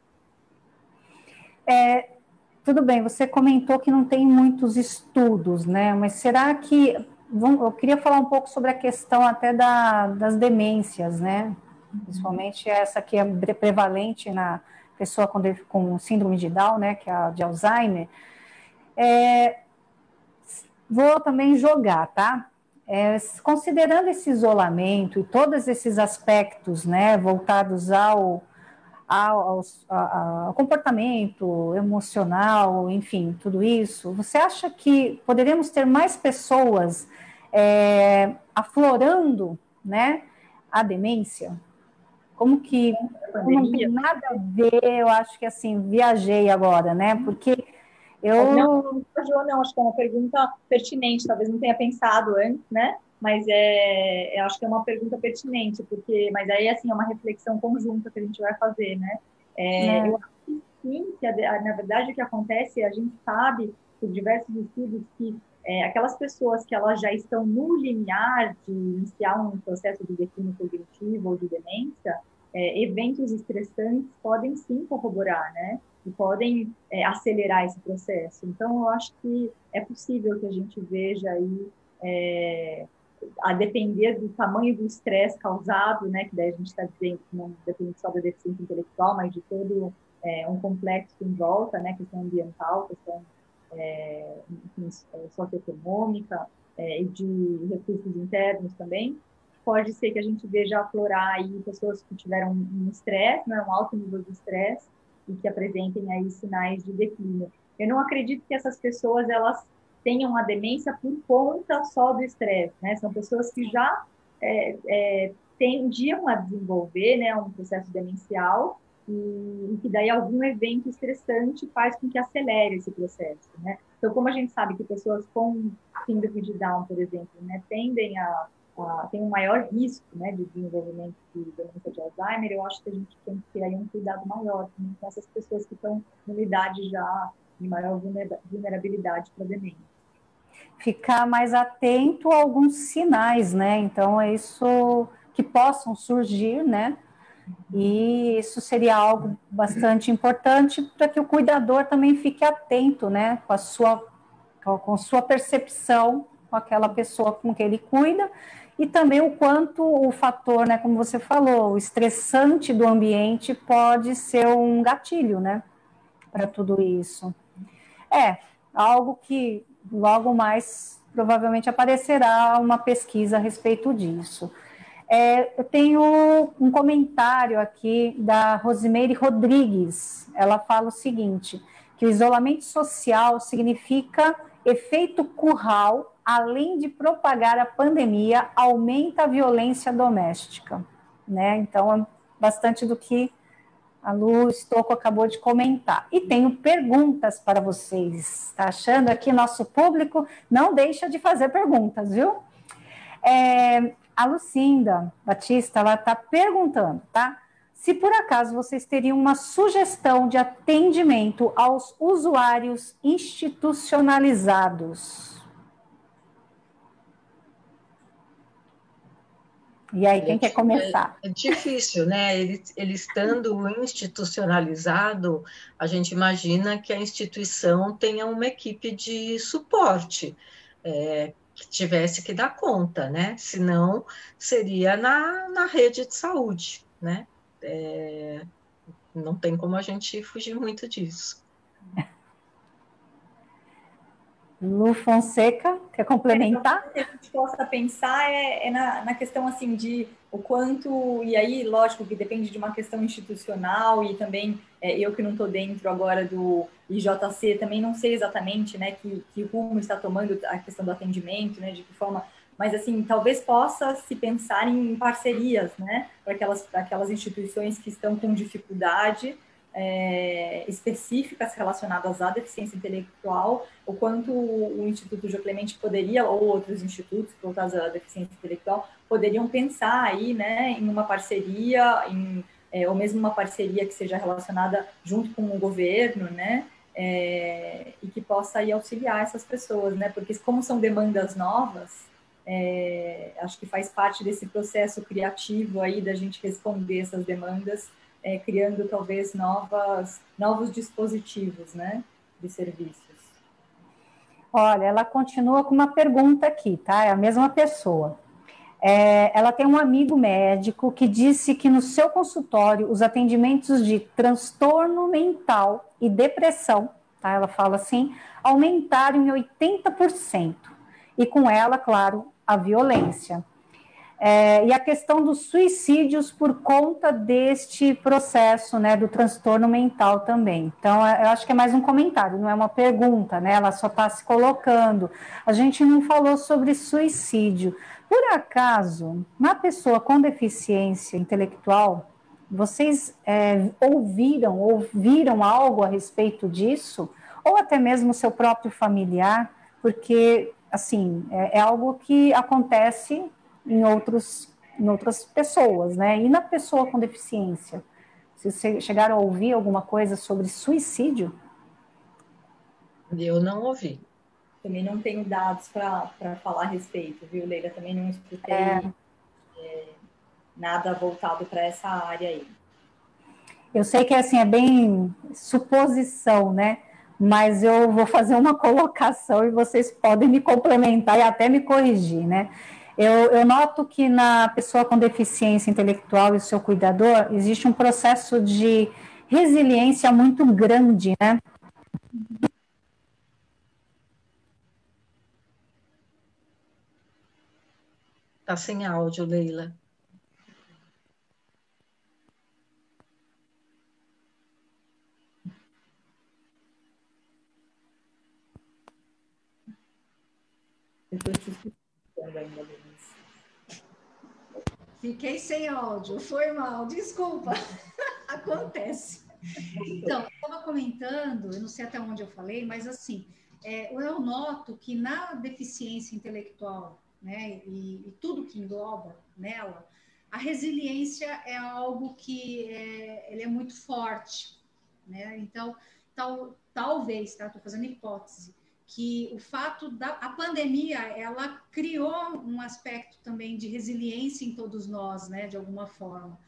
Tudo bem, você comentou que não tem muitos estudos, né? Mas será que... eu queria falar um pouco sobre a questão até das demências, né? Principalmente essa que é prevalente na pessoa com síndrome de Down, né? Que é a de Alzheimer. Vou também jogar, tá? Considerando esse isolamento e todos esses aspectos, né? Voltados ao comportamento emocional, enfim, tudo isso, você acha que poderíamos ter mais pessoas aflorando, né, a demência? Como não tem nada a ver, eu acho que assim, viajei agora, né, porque Não, acho que é uma pergunta pertinente, talvez não tenha pensado antes, né? Mas acho que é uma pergunta pertinente, mas aí, assim, é uma reflexão conjunta que a gente vai fazer, né? Eu acho que sim, que na verdade o que acontece, a gente sabe, por diversos estudos, que aquelas pessoas que elas já estão no limiar de iniciar um processo de declínio cognitivo ou de demência, eventos estressantes podem sim corroborar, né? E podem acelerar esse processo. Então, eu acho que é possível que a gente veja aí, a depender do tamanho do estresse causado, né, que daí a gente está dizendo que não depende só da deficiência intelectual, mas de todo um complexo em volta, né, questão ambiental, questão enfim, socioeconômica e de recursos internos também. Pode ser que a gente veja aflorar aí pessoas que tiveram um estresse, né, um alto nível de estresse, e que apresentem aí sinais de declínio. Eu não acredito que essas pessoas, elas tenham a demência por conta só do estresse, né? São pessoas que já tendiam a desenvolver, né, um processo demencial e que daí algum evento estressante faz com que acelere esse processo, né? Então, como a gente sabe que pessoas com síndrome de Down, por exemplo, né, tem um maior risco, né, de desenvolvimento de doença de Alzheimer, eu acho que a gente tem que ter aí um cuidado maior com essas pessoas que estão numa idade já de maior vulnerabilidade para demência. Ficar mais atento a alguns sinais, né? Então, é isso que possam surgir, né? E isso seria algo bastante importante para que o cuidador também fique atento, né? Com a sua percepção com aquela pessoa com quem ele cuida, e também o quanto o fator, né, como você falou, o estressante do ambiente pode ser um gatilho, né, para tudo isso. Algo que logo mais provavelmente aparecerá uma pesquisa a respeito disso. Eu tenho um comentário aqui da Rosimeire Rodrigues. Ela fala o seguinte, que o isolamento social significa efeito curral, além de propagar a pandemia, aumenta a violência doméstica, né? Então, é bastante do que a Lu Stocco acabou de comentar. E tenho perguntas para vocês. Está achando aqui nosso público? Não deixa de fazer perguntas, viu? A Lucinda Batista, ela está perguntando, tá? Se por acaso vocês teriam uma sugestão de atendimento aos usuários institucionalizados. E aí, quem quer começar? É difícil, né? Ele estando institucionalizado, a gente imagina que a instituição tenha uma equipe de suporte, que tivesse que dar conta, né? Senão, seria na rede de saúde, né? Não tem como a gente fugir muito disso. Lu Fonseca, quer complementar? O que a gente possa pensar na questão assim de o quanto, e aí, lógico que depende de uma questão institucional e também eu que não estou dentro agora do IJC, também não sei exatamente né, que rumo está tomando a questão do atendimento, né, de que forma, mas assim, talvez possa se pensar em parcerias, né, para aquelas instituições que estão com dificuldade específicas relacionadas à deficiência intelectual, o quanto o Instituto Jô Clemente poderia, ou outros institutos voltados à deficiência intelectual, poderiam pensar aí, né, em uma parceria, ou mesmo uma parceria que seja relacionada junto com o governo, né, e que possa aí auxiliar essas pessoas, né, porque como são demandas novas, acho que faz parte desse processo criativo aí da gente responder essas demandas, criando talvez novos dispositivos, né, de serviços. Olha, ela continua com uma pergunta aqui, tá? É a mesma pessoa. Ela tem um amigo médico que disse que no seu consultório os atendimentos de transtorno mental e depressão, tá? Ela fala assim, aumentaram em 80%. E com ela, claro, a violência. E a questão dos suicídios por conta deste processo, né, do transtorno mental também. Então, eu acho que é mais um comentário, não é uma pergunta, né, ela só está se colocando. A gente não falou sobre suicídio. Por acaso, na pessoa com deficiência intelectual, vocês ouviram algo a respeito disso? Ou até mesmo seu próprio familiar? Porque, assim, é algo que acontece em outras pessoas, né? E na pessoa com deficiência? Vocês chegaram a ouvir alguma coisa sobre suicídio? Eu não ouvi. Também não tenho dados para falar a respeito, viu, Leila? Também não escutei nada voltado para essa área aí. Eu sei que assim é bem suposição, né? Mas eu vou fazer uma colocação e vocês podem me complementar e até me corrigir, né? Eu noto que na pessoa com deficiência intelectual e o seu cuidador existe um processo de resiliência muito grande, né? Tá sem áudio, Leila. Eu estou te escutando ainda, Denise. Fiquei sem áudio, foi mal, desculpa, acontece. Então, eu estava comentando, eu não sei até onde eu falei, mas assim, eu noto que na deficiência intelectual, né, e tudo que engloba nela, a resiliência é algo que ele é muito forte, né? Então, talvez, tá? Estou fazendo hipótese, que o fato da a pandemia, ela criou um aspecto também de resiliência em todos nós, né, de alguma forma.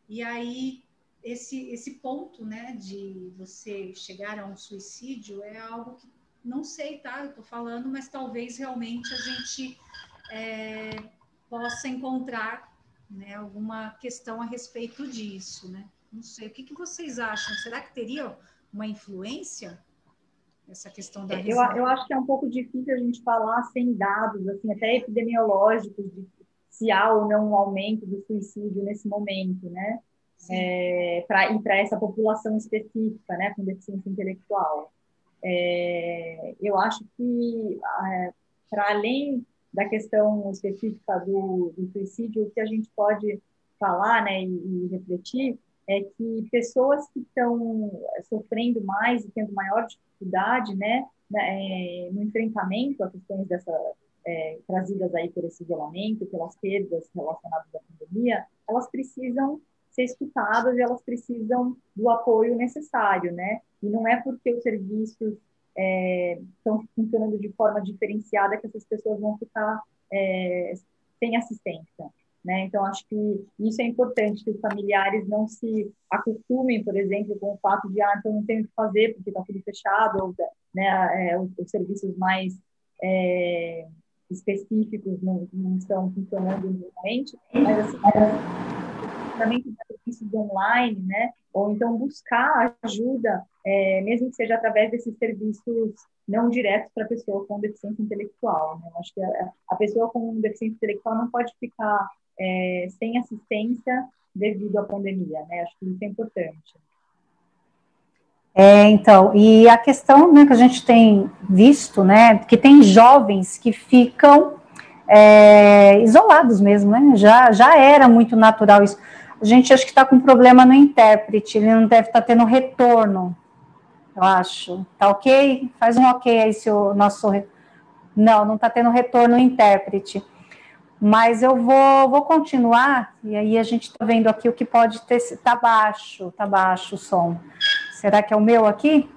E aí esse ponto, né, de você chegar a um suicídio é algo que não sei, tá? Eu tô falando, mas talvez realmente a gente possa encontrar, né, alguma questão a respeito disso, né? Não sei, o que vocês acham? Será que teria uma influência essa questão da resiliência? Eu acho que é um pouco difícil a gente falar sem dados, assim, até epidemiológicos, de se há ou não um aumento do suicídio nesse momento, né? Para essa população específica, né, com deficiência intelectual. Eu acho que, para além da questão específica do suicídio, o que a gente pode falar, né, e refletir é que pessoas que estão sofrendo mais e tendo maior dificuldade, né, no enfrentamento a questões trazidas aí por esse isolamento, pelas perdas relacionadas à pandemia, elas precisam ser escutadas e elas precisam do apoio necessário, né? E não é porque os serviços estão funcionando de forma diferenciada que essas pessoas vão ficar sem assistência. né? Então, acho que isso é importante, que os familiares não se acostumem, por exemplo, com o fato de, então não tenho o que fazer porque está tudo fechado, ou, né, os serviços mais é, específicos não estão funcionando normalmente, mas, assim, também de serviços online, né? Ou então buscar ajuda, mesmo que seja através desses serviços não diretos para a pessoa com deficiência intelectual. Né? Eu acho que a pessoa com deficiência intelectual não pode ficar sem assistência devido à pandemia, né? Acho que isso é importante. Então, e a questão, né, que a gente tem visto, né, que tem jovens que ficam isolados mesmo, né? Já era muito natural isso. A gente acho que está com um problema no intérprete, ele não deve estar tendo retorno, eu acho. Tá ok? Faz um ok aí se o nosso. Não está tendo retorno no intérprete. Mas eu vou continuar, e aí a gente está vendo aqui o que pode ter. Tá baixo o som. Será que é o meu aqui?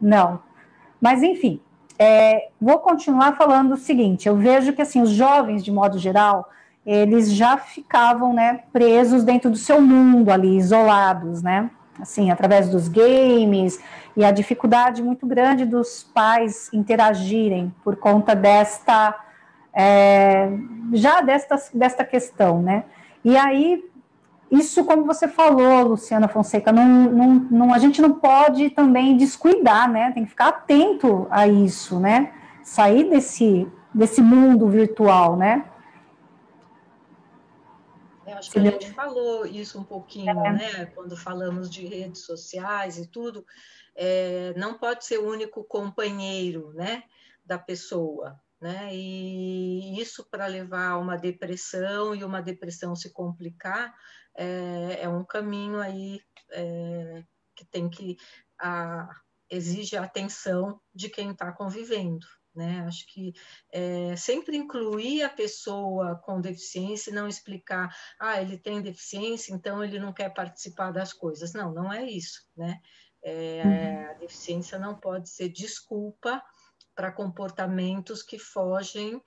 Não. Mas, enfim, vou continuar falando o seguinte, eu vejo que, assim, os jovens, de modo geral, eles já ficavam, né, presos dentro do seu mundo ali, isolados, né, assim, através dos games, e a dificuldade muito grande dos pais interagirem por conta desta questão, né, e aí isso, como você falou, Luciana Fonseca, a gente não pode também descuidar, né? Tem que ficar atento a isso, né? Sair desse mundo virtual, né? Eu acho que a gente falou isso um pouquinho, né? Quando falamos de redes sociais e tudo, não pode ser o único companheiro, né? Da pessoa, né? E isso para levar a uma depressão e uma depressão se complicar é um caminho aí que tem que exige a atenção de quem está convivendo. Né? Acho que sempre incluir a pessoa com deficiência e não explicar, ele tem deficiência, então ele não quer participar das coisas. Não, não é isso. Né? A deficiência não pode ser desculpa para comportamentos que fogem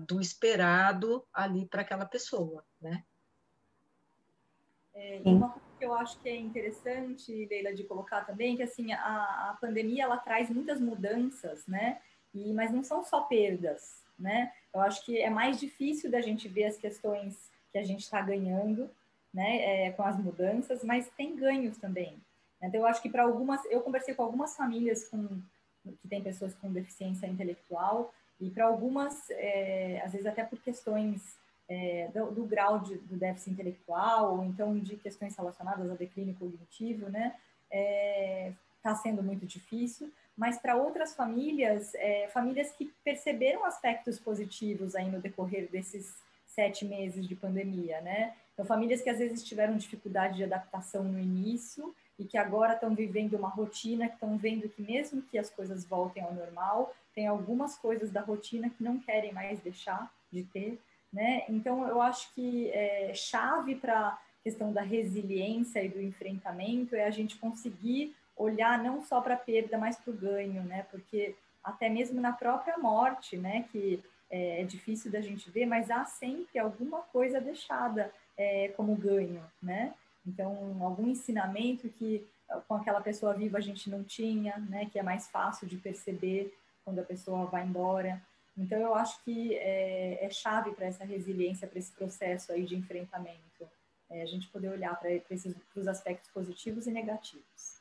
do esperado ali para aquela pessoa. Né? Uma coisa que eu acho que é interessante, Leila, de colocar também, que assim, a pandemia ela traz muitas mudanças, né? Mas não são só perdas, né? Eu acho que é mais difícil da gente ver as questões que a gente está ganhando, né? Com as mudanças, mas tem ganhos também. Então, eu acho que para algumas, eu conversei com algumas famílias que têm pessoas com deficiência intelectual, e para algumas, às vezes até por questões do grau do déficit intelectual, ou então de questões relacionadas ao declínio cognitivo, né? Está sendo muito difícil, mas para outras famílias, famílias que perceberam aspectos positivos aí no decorrer desses 7 meses de pandemia, né? Então, famílias que às vezes tiveram dificuldade de adaptação no início e que agora estão vivendo uma rotina, que estão vendo que mesmo que as coisas voltem ao normal, tem algumas coisas da rotina que não querem mais deixar de ter, né? Então, eu acho que chave para a questão da resiliência e do enfrentamento é a gente conseguir olhar não só para a perda, mas para o ganho, né? Porque até mesmo na própria morte, né? Que é difícil da gente ver, mas há sempre alguma coisa deixada como ganho, né? Então, algum ensinamento que com aquela pessoa viva a gente não tinha, né? Que é mais fácil de perceber quando a pessoa vai embora. Então, eu acho que é chave para essa resiliência, para esse processo aí de enfrentamento, a gente poder olhar para os aspectos positivos e negativos.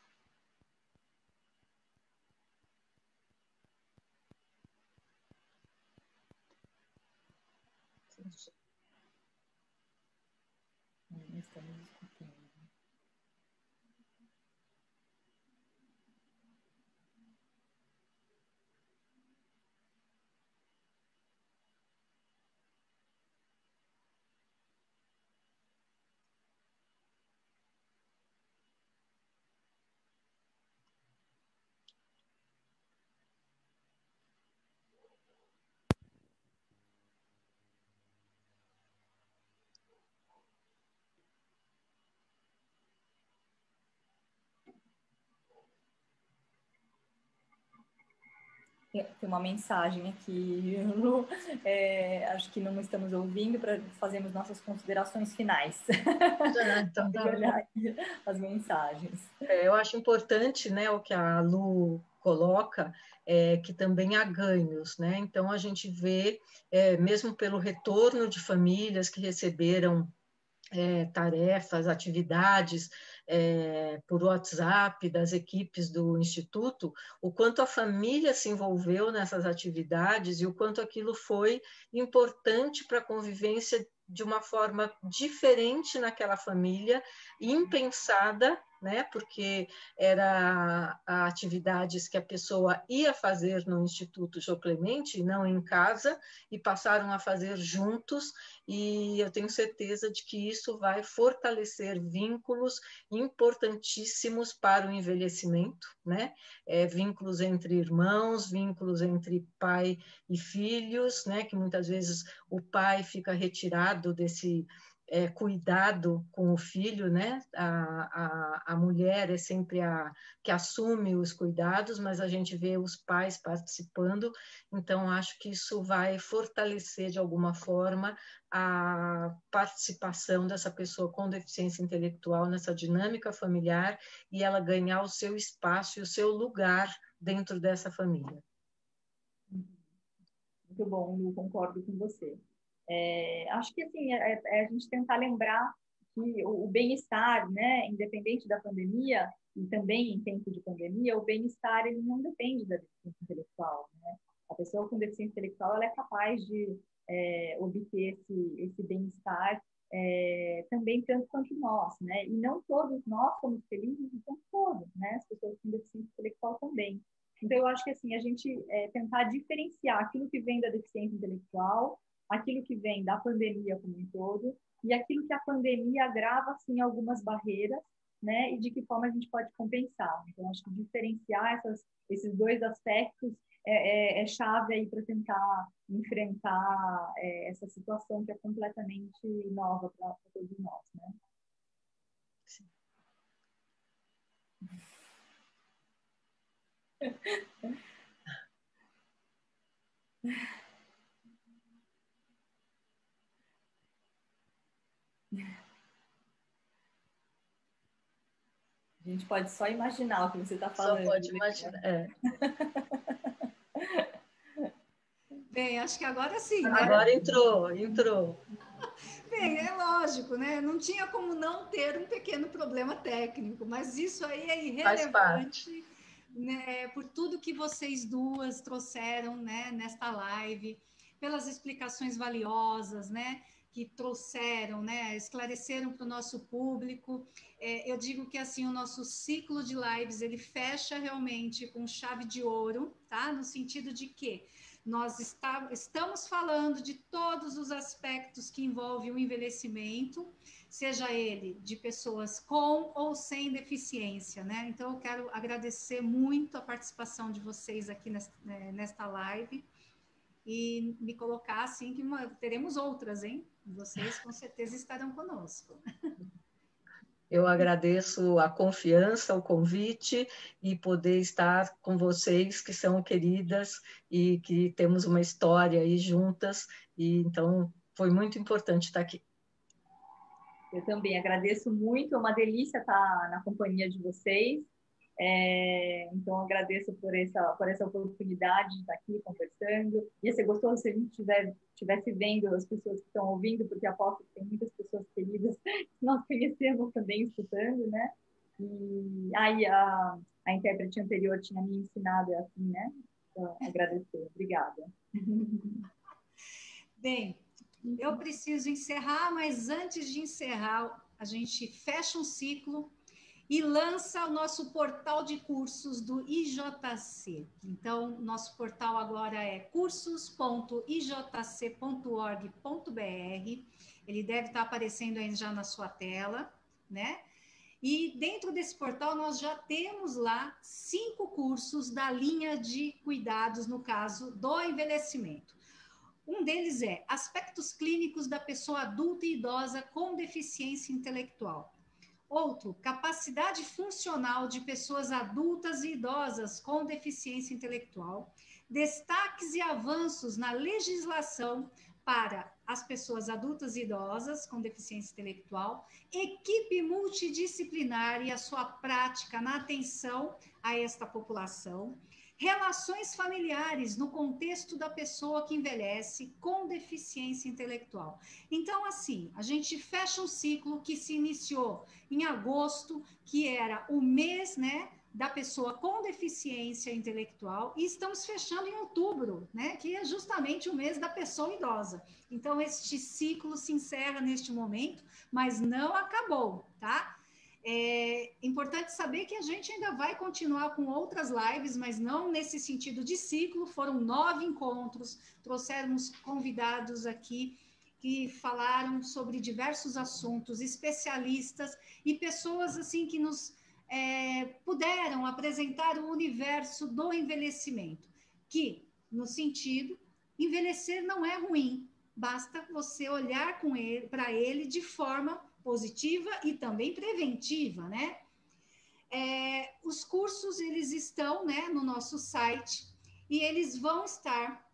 Estamos discutindo. Tem uma mensagem aqui, Lu, acho que não estamos ouvindo para fazermos nossas considerações finais. Então, Tem que olhar as mensagens. eu acho importante, né, o que a Lu coloca, que também há ganhos, né? Então a gente vê, mesmo pelo retorno de famílias que receberam tarefas, atividades por WhatsApp das equipes do Instituto, o quanto a família se envolveu nessas atividades e o quanto aquilo foi importante para a convivência de uma forma diferente naquela família, impensada, né, porque era atividades que a pessoa ia fazer no Instituto Jô Clemente, não em casa, e passaram a fazer juntos, e eu tenho certeza de que isso vai fortalecer vínculos importantíssimos para o envelhecimento, né? Vínculos entre irmãos, vínculos entre pai e filhos, né? Que muitas vezes o pai fica retirado desse cuidado com o filho, né? A mulher é sempre a que assume os cuidados, mas a gente vê os pais participando, então acho que isso vai fortalecer de alguma forma a participação dessa pessoa com deficiência intelectual nessa dinâmica familiar e ela ganhar o seu espaço e o seu lugar dentro dessa família. Muito bom, Lu, concordo com você. Acho que assim, a gente tentar lembrar que o bem-estar, né, independente da pandemia, e também em tempo de pandemia, o bem-estar ele não depende da deficiência intelectual, né? A pessoa com deficiência intelectual ela é capaz de obter esse bem-estar também tanto quanto nós, né? E não todos nós somos felizes o tempo todo, né? As pessoas com deficiência intelectual também. Então, eu acho que assim, a gente tentar diferenciar aquilo que vem da deficiência intelectual, aquilo que vem da pandemia como um todo, e aquilo que a pandemia agrava, assim, algumas barreiras, né, e de que forma a gente pode compensar. Então, acho que diferenciar esses dois aspectos é chave aí para tentar enfrentar essa situação que é completamente nova para todos nós, né? Sim. A gente pode só imaginar o que você está falando. Só pode imaginar. Bem, acho que agora sim, né? Agora entrou. Bem, é lógico, né? Não tinha como não ter um pequeno problema técnico, mas isso aí é irrelevante, né? Por tudo que vocês duas trouxeram, né, nesta live, pelas explicações valiosas, né? Que trouxeram, né? Esclareceram para o nosso público. Eu digo que assim o nosso ciclo de lives ele fecha realmente com chave de ouro, tá? No sentido de que nós estamos falando de todos os aspectos que envolvem o envelhecimento, seja ele de pessoas com ou sem deficiência, né? Então, eu quero agradecer muito a participação de vocês aqui nesta live e me colocar assim que teremos outras, hein? Vocês com certeza estarão conosco. Eu agradeço a confiança, o convite e poder estar com vocês, que são queridas e que temos uma história aí juntas, e então foi muito importante estar aqui. Eu também agradeço muito, é uma delícia estar na companhia de vocês. Então, agradeço por essa oportunidade de estar aqui conversando. Ia ser gostoso se a gente estivesse vendo as pessoas que estão ouvindo, porque aposto que tem muitas pessoas queridas que nós conhecemos também escutando, né? E aí a intérprete anterior tinha me ensinado assim, né? Então, agradecer. Obrigada. Bem, eu preciso encerrar, mas antes de encerrar, a gente fecha um ciclo e lança o nosso portal de cursos do IJC. Então, nosso portal agora é cursos.ijc.org.br. Ele deve estar aparecendo aí já na sua tela, né? E dentro desse portal nós já temos lá 5 cursos da linha de cuidados, no caso do envelhecimento. Um deles é Aspectos Clínicos da Pessoa Adulta e Idosa com Deficiência Intelectual. Outro, Capacidade Funcional de Pessoas Adultas e Idosas com Deficiência Intelectual. destaques e avanços na legislação para as pessoas adultas e idosas com deficiência intelectual, equipe multidisciplinar e a sua prática na atenção a esta população, relações familiares no contexto da pessoa que envelhece com deficiência intelectual. Então, assim, a gente fecha um ciclo que se iniciou em agosto, que era o mês, né, da pessoa com deficiência intelectual, e estamos fechando em outubro, né, que é justamente o mês da pessoa idosa. Então, este ciclo se encerra neste momento, mas não acabou, tá? É importante saber que a gente ainda vai continuar com outras lives, mas não nesse sentido de ciclo. Foram 9 encontros, trouxemos convidados aqui que falaram sobre diversos assuntos, especialistas e pessoas assim que nos puderam apresentar o universo do envelhecimento, que, no sentido, envelhecer não é ruim, basta você olhar para ele de forma positiva e também preventiva, né? Os cursos, eles estão, né, no nosso site e eles vão estar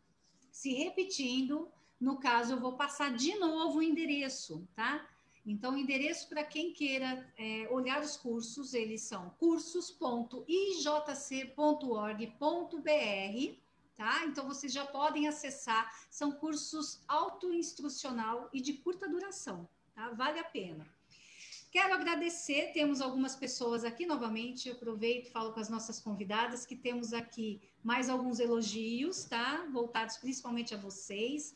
se repetindo. No caso, eu vou passar de novo o endereço, tá? Então, o endereço para quem queira olhar os cursos, eles são cursos.ijc.org.br, tá? Então, vocês já podem acessar, são cursos autoinstrucional e de curta duração, tá? Vale a pena. Quero agradecer, temos algumas pessoas aqui, novamente, eu aproveito e falo com as nossas convidadas, que temos aqui mais alguns elogios, tá? Voltados principalmente a vocês.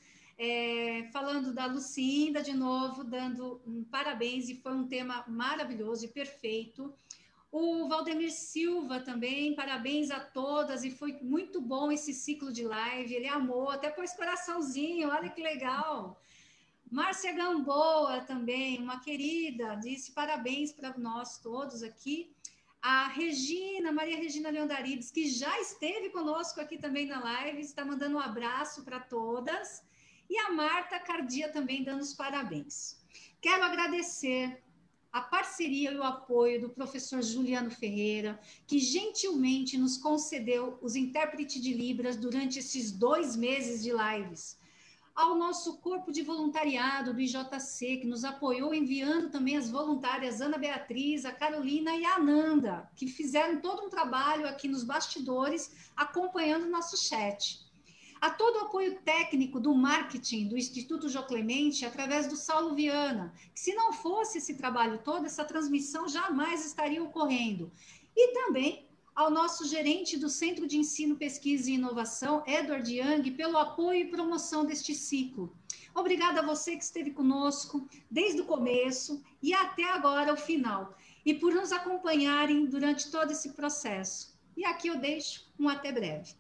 Falando da Lucinda, de novo, dando parabéns, e foi um tema maravilhoso e perfeito. O Valdemir Silva também, parabéns a todas, e foi muito bom esse ciclo de live, ele amou, até pôs coraçãozinho, olha que legal. Márcia Gamboa também, uma querida, disse parabéns para nós todos aqui. A Regina, Maria Regina Leondarides, que já esteve conosco aqui também na live, está mandando um abraço para todas. E a Marta Cardia também dando os parabéns. Quero agradecer a parceria e o apoio do professor Juliano Ferreira, que gentilmente nos concedeu os intérpretes de Libras durante esses 2 meses de lives. Ao nosso corpo de voluntariado do IJC, que nos apoiou enviando também as voluntárias Ana Beatriz, a Carolina e a Ananda, que fizeram todo um trabalho aqui nos bastidores, acompanhando o nosso chat. A todo o apoio técnico do marketing do Instituto Jô Clemente, através do Saulo Viana, que se não fosse esse trabalho todo, essa transmissão jamais estaria ocorrendo. E também ao nosso gerente do Centro de Ensino, Pesquisa e Inovação, Edward Young, pelo apoio e promoção deste ciclo. Obrigada a você que esteve conosco desde o começo e até agora o final, e por nos acompanharem durante todo esse processo. E aqui eu deixo um até breve.